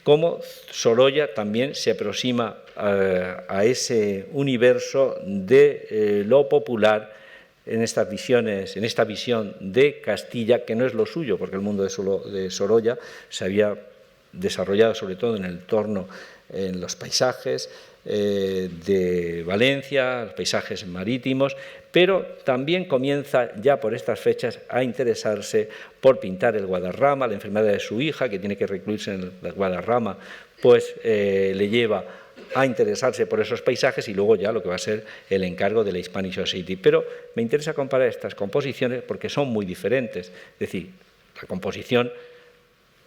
Speaker 2: Como Sorolla también se aproxima a ese universo de lo popular en estas visiones, en esta visión de Castilla, que no es lo suyo, porque el mundo de Sorolla se había desarrollado sobre todo en el entorno, en los paisajes de Valencia, los paisajes marítimos, pero también comienza ya por estas fechas a interesarse por pintar el Guadarrama. La enfermedad de su hija, que tiene que recluirse en el Guadarrama, pues le lleva a interesarse por esos paisajes y luego ya lo que va a ser el encargo de la Hispanic Society. Pero me interesa comparar estas composiciones porque son muy diferentes, es decir, la composición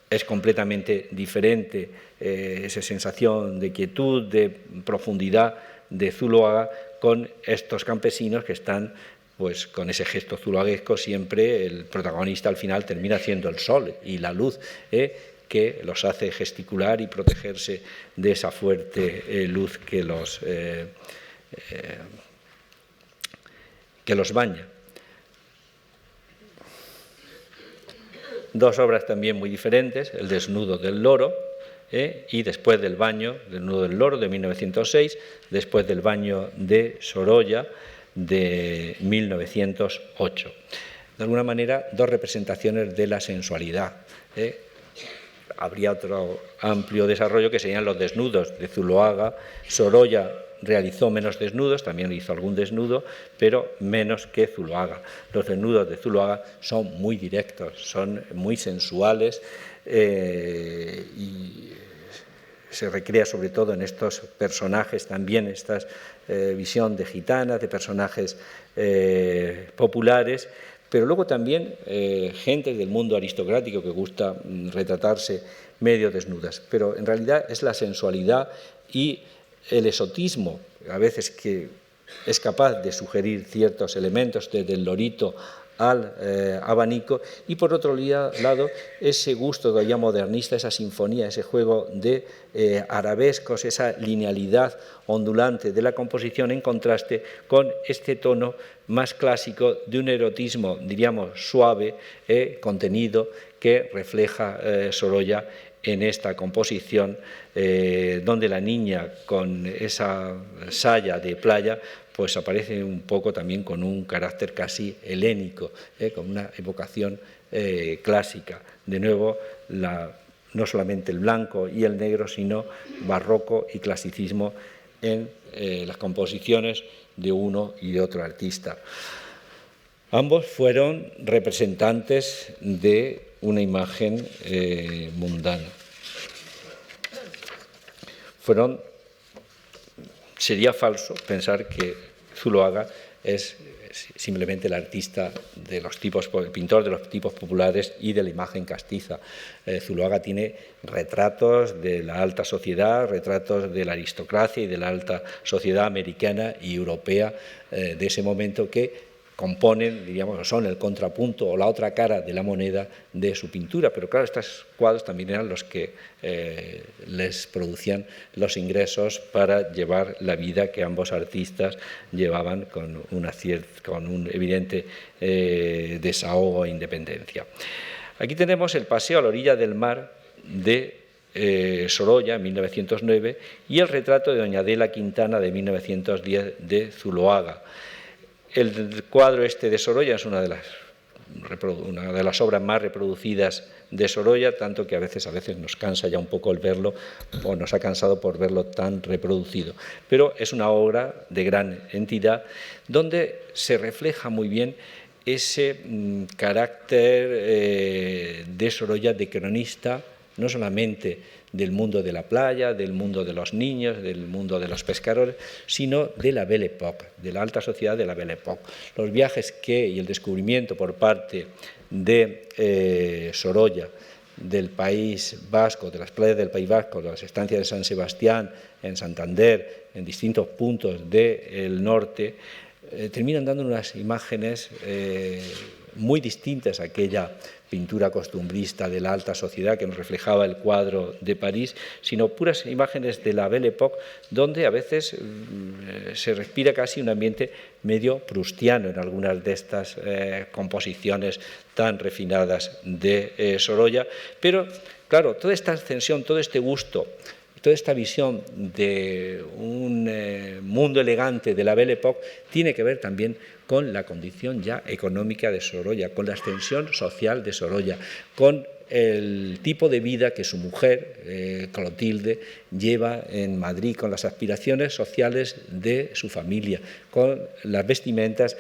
Speaker 2: es completamente diferente, esa sensación de quietud, de profundidad de Zuloaga con estos campesinos que están pues con ese gesto zuloaguesco. Siempre el protagonista al final termina siendo el sol y la luz, que los hace gesticular y protegerse de esa fuerte luz que los baña. Dos obras también muy diferentes, El desnudo del loro, y Después del baño, El desnudo del loro, de 1906, Después del baño de Sorolla, de 1908. De alguna manera, dos representaciones de la sensualidad. Habría otro amplio desarrollo que serían los desnudos de Zuloaga. Sorolla realizó menos desnudos, también hizo algún desnudo, pero menos que Zuloaga. Los desnudos de Zuloaga son muy directos, son muy sensuales y se recrea sobre todo en estos personajes también, esta visión de gitanas, de personajes populares, pero luego también gente del mundo aristocrático que gusta retratarse medio desnudas. Pero en realidad es la sensualidad y el exotismo, a veces que es capaz de sugerir ciertos elementos desde el lorito al abanico, y por otro lado ese gusto todavía modernista, esa sinfonía, ese juego de arabescos, esa linealidad ondulante de la composición en contraste con este tono más clásico de un erotismo, diríamos, suave, contenido, que refleja Sorolla en esta composición, donde la niña con esa saya de playa pues aparece un poco también con un carácter casi helénico, con una evocación clásica. De nuevo, no solamente el blanco y el negro, sino barroco y clasicismo en las composiciones de uno y de otro artista. Ambos fueron representantes de una imagen mundana. Sería falso pensar que Zuloaga es simplemente el artista de los tipos, el pintor de los tipos populares y de la imagen castiza. Zuloaga tiene retratos de la alta sociedad, retratos de la aristocracia y de la alta sociedad americana y europea de ese momento, que componen, diríamos, son el contrapunto o la otra cara de la moneda de su pintura. Pero claro, estos cuadros también eran los que les producían los ingresos para llevar la vida que ambos artistas llevaban con un evidente desahogo e independencia. Aquí tenemos el paseo a la orilla del mar de Sorolla, en 1909, y el retrato de doña Adela Quintana, de 1910, de Zuloaga. El cuadro este de Sorolla es una de las una de las obras más reproducidas de Sorolla, tanto que a veces nos cansa ya un poco el verlo, o nos ha cansado por verlo tan reproducido. Pero es una obra de gran entidad donde se refleja muy bien ese carácter de Sorolla de cronista, no solamente del mundo de la playa, del mundo de los niños, del mundo de los pescadores, sino de la Belle Époque, de la alta sociedad de la Belle Époque. Los viajes y el descubrimiento por parte de Sorolla del País Vasco, de las playas del País Vasco, de las estancias de San Sebastián, en Santander, en distintos puntos del norte, terminan dando unas imágenes muy distintas a aquella pintura costumbrista de la alta sociedad que nos reflejaba el cuadro de París, sino puras imágenes de la Belle Époque, donde a veces se respira casi un ambiente medio prustiano en algunas de estas composiciones tan refinadas de Sorolla. Pero, claro, toda esta ascensión, todo este gusto, toda esta visión de un mundo elegante de la Belle Époque tiene que ver también con la condición ya económica de Sorolla, con la ascensión social de Sorolla, con el tipo de vida que su mujer, Clotilde, lleva en Madrid, con las aspiraciones sociales de su familia, con las vestimentas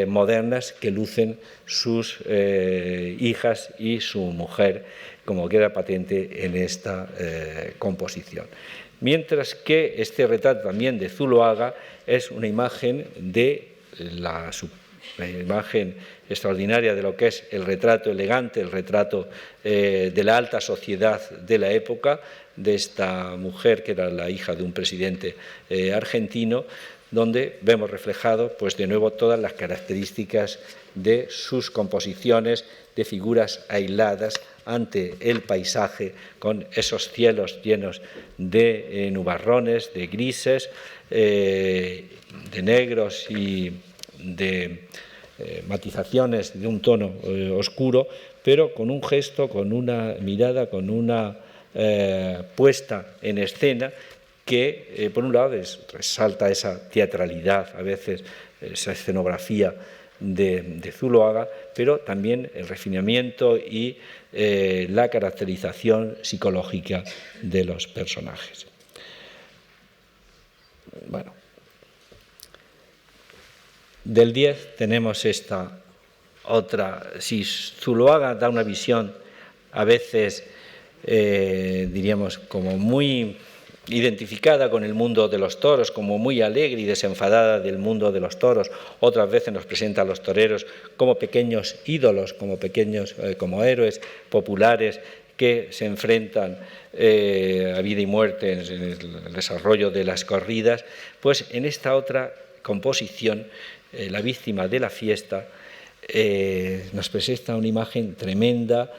Speaker 2: modernas que lucen sus hijas y su mujer, como queda patente en esta composición. Mientras que este retrato también de Zuloaga es una imagen de la imagen extraordinaria de lo que es el retrato elegante, el retrato de la alta sociedad de la época, de esta mujer que era la hija de un presidente argentino, donde vemos reflejado, pues de nuevo, todas las características de sus composiciones, de figuras aisladas ante el paisaje, con esos cielos llenos de nubarrones, de grises, de negros y de matizaciones de un tono oscuro, pero con un gesto, con una mirada, con una puesta en escena que, por un lado, resalta esa teatralidad, a veces esa escenografía de Zuloaga, pero también el refinamiento y la caracterización psicológica de los personajes. Bueno, del 10 tenemos esta otra. Si Zuloaga da una visión a veces, diríamos, como muy identificada con el mundo de los toros, como muy alegre y desenfadada del mundo de los toros, otras veces nos presenta a los toreros como pequeños ídolos, como héroes populares que se enfrentan a vida y muerte en el desarrollo de las corridas, pues en esta otra composición, la víctima de la fiesta, nos presenta una imagen tremenda,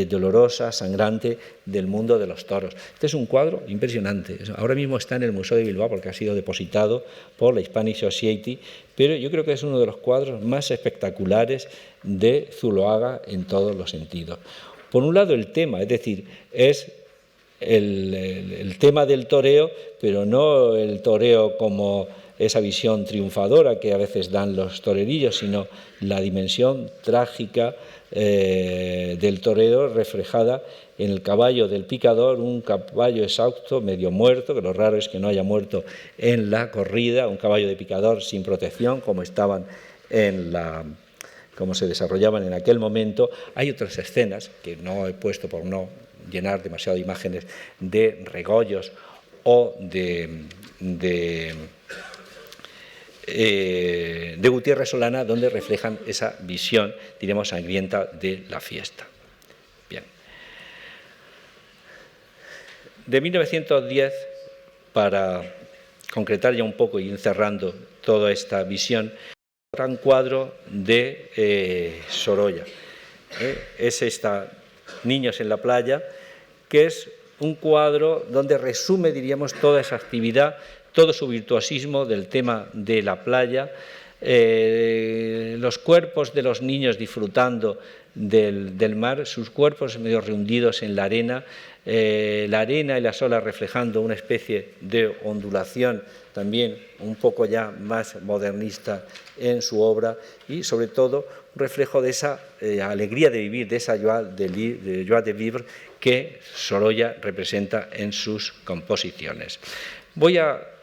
Speaker 2: dolorosa, sangrante del mundo de los toros. Este es un cuadro impresionante. Ahora mismo está en el Museo de Bilbao porque ha sido depositado por la Hispanic Society, pero yo creo que es uno de los cuadros más espectaculares de Zuloaga en todos los sentidos. Por un lado, el tema, es decir, es el tema del toreo, pero no el toreo como esa visión triunfadora que a veces dan los torerillos, sino la dimensión trágica del toreo reflejada en el caballo del picador, un caballo exhausto, medio muerto, que lo raro es que no haya muerto en la corrida, un caballo de picador sin protección, como se desarrollaban en aquel momento. Hay otras escenas que no he puesto por no llenar demasiado imágenes de regollos o de Gutiérrez Solana, donde reflejan esa visión, diremos, sangrienta de la fiesta. Bien. De 1910, para concretar ya un poco y ir cerrando toda esta visión, un gran cuadro de Sorolla. Es esta Niños en la playa, que es un cuadro donde resume, diríamos, toda esa actividad, todo su virtuosismo del tema de la playa, Los cuerpos de los niños disfrutando del mar, sus cuerpos medio rehundidos en la arena y las olas reflejando una especie de ondulación también un poco ya más modernista en su obra, y sobre todo un reflejo de esa alegría de vivir, de esa joie de vivre que Sorolla representa en sus composiciones.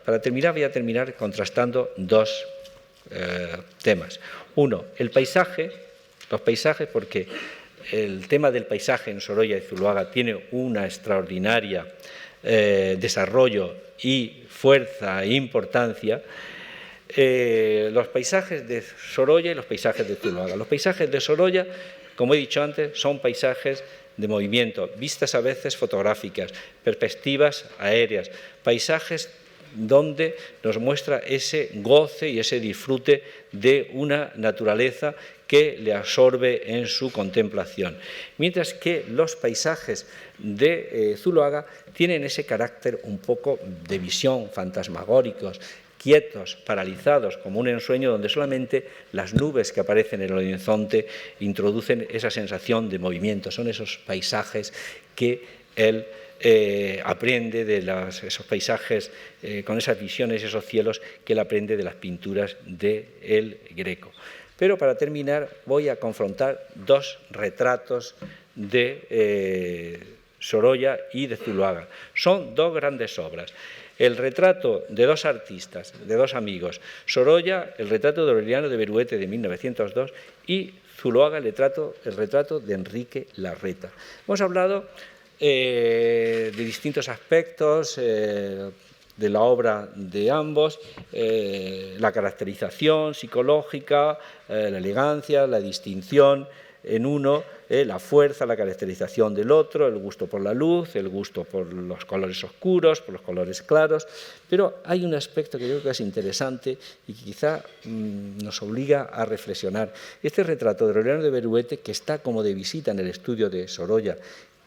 Speaker 2: Para terminar, voy a terminar contrastando dos temas. Uno, el paisaje, los paisajes, porque el tema del paisaje en Sorolla y Zuloaga tiene una extraordinaria desarrollo y fuerza e importancia. Los paisajes de Sorolla y los paisajes de Zuloaga. Los paisajes de Sorolla, como he dicho antes, son paisajes de movimiento, vistas a veces fotográficas, perspectivas aéreas, paisajes donde nos muestra ese goce y ese disfrute de una naturaleza que le absorbe en su contemplación. Mientras que los paisajes de Zuloaga tienen ese carácter un poco de visión, fantasmagóricos, quietos, paralizados, como un ensueño donde solamente las nubes que aparecen en el horizonte introducen esa sensación de movimiento. Son esos paisajes que él aprende de esos paisajes, con esas visiones, esos cielos que él aprende de las pinturas de El Greco. Pero para terminar voy a confrontar dos retratos de Sorolla y de Zuloaga. Son dos grandes obras. El retrato de dos artistas, de dos amigos. Sorolla, el retrato de Aureliano de Beruete de 1902 y Zuloaga, el retrato de Enrique Larreta. Hemos hablado de distintos aspectos de la obra de ambos, la caracterización psicológica, la elegancia, la distinción en uno, la fuerza, la caracterización del otro, el gusto por la luz, el gusto por los colores oscuros, por los colores claros, pero hay un aspecto que yo creo que es interesante y que quizá nos obliga a reflexionar. Este retrato de Aureliano de Beruete, que está como de visita en el estudio de Sorolla,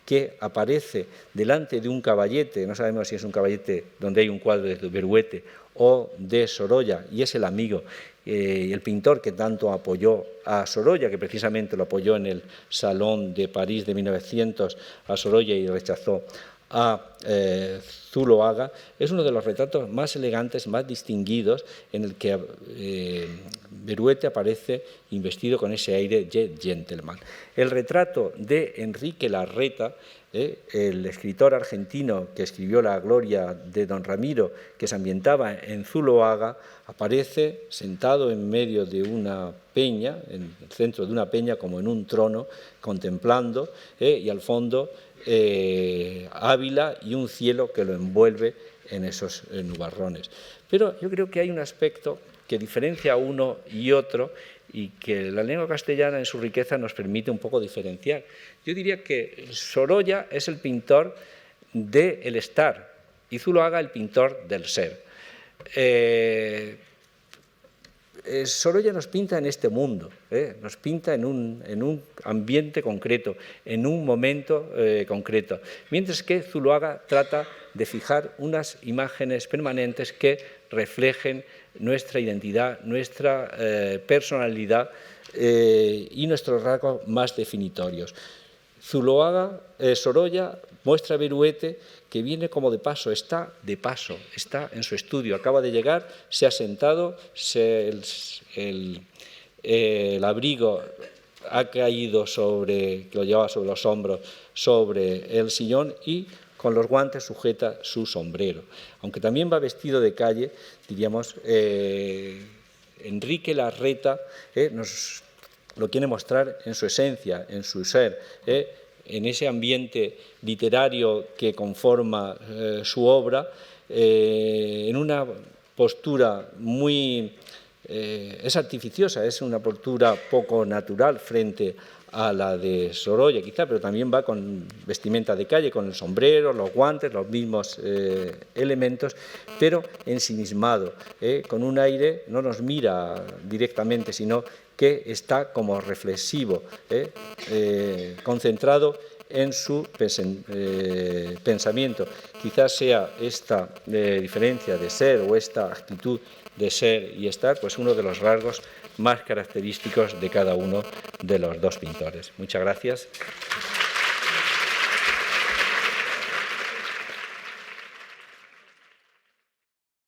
Speaker 2: que aparece delante de un caballete, no sabemos si es un caballete donde hay un cuadro de Beruete o de Sorolla, y es el amigo, el pintor que tanto apoyó a Sorolla, que precisamente lo apoyó en el Salón de París de 1900 a Sorolla y rechazó a Zuloaga, es uno de los retratos más elegantes, más distinguidos, en el que Beruete aparece investido con ese aire de gentleman. El retrato de Enrique Larreta, el escritor argentino que escribió La gloria de don Ramiro, que se ambientaba en Zuloaga, aparece sentado en medio de una peña, en el centro de una peña, como en un trono, contemplando, y al fondo Ávila y un cielo que lo envuelve en esos nubarrones. Pero yo creo que hay un aspecto que diferencia a uno y otro y que la lengua castellana en su riqueza nos permite un poco diferenciar. Yo diría que Sorolla es el pintor del estar y Zuloaga el pintor del ser. Sorolla nos pinta en este mundo, nos pinta en un ambiente concreto, en un momento concreto, mientras que Zuloaga trata de fijar unas imágenes permanentes que reflejen nuestra identidad, nuestra personalidad y nuestros rasgos más definitorios. Sorolla muestra a Beruete que viene como de paso, está en su estudio, acaba de llegar, se ha sentado, el abrigo ha caído que lo llevaba sobre los hombros, sobre el sillón y con los guantes sujeta su sombrero. Aunque también va vestido de calle, diríamos, Enrique Larreta nos lo quiere mostrar en su esencia, en su ser, en ese ambiente literario que conforma su obra, en una postura es artificiosa, es una postura poco natural frente a la de Sorolla quizá, pero también va con vestimenta de calle, con el sombrero, los guantes, los mismos elementos, pero ensimismado, con un aire, no nos mira directamente, sino que está como reflexivo, concentrado en su pensamiento. Quizás sea esta diferencia de ser o esta actitud de ser y estar, pues uno de los rasgos más característicos de cada uno de los dos pintores. Muchas gracias.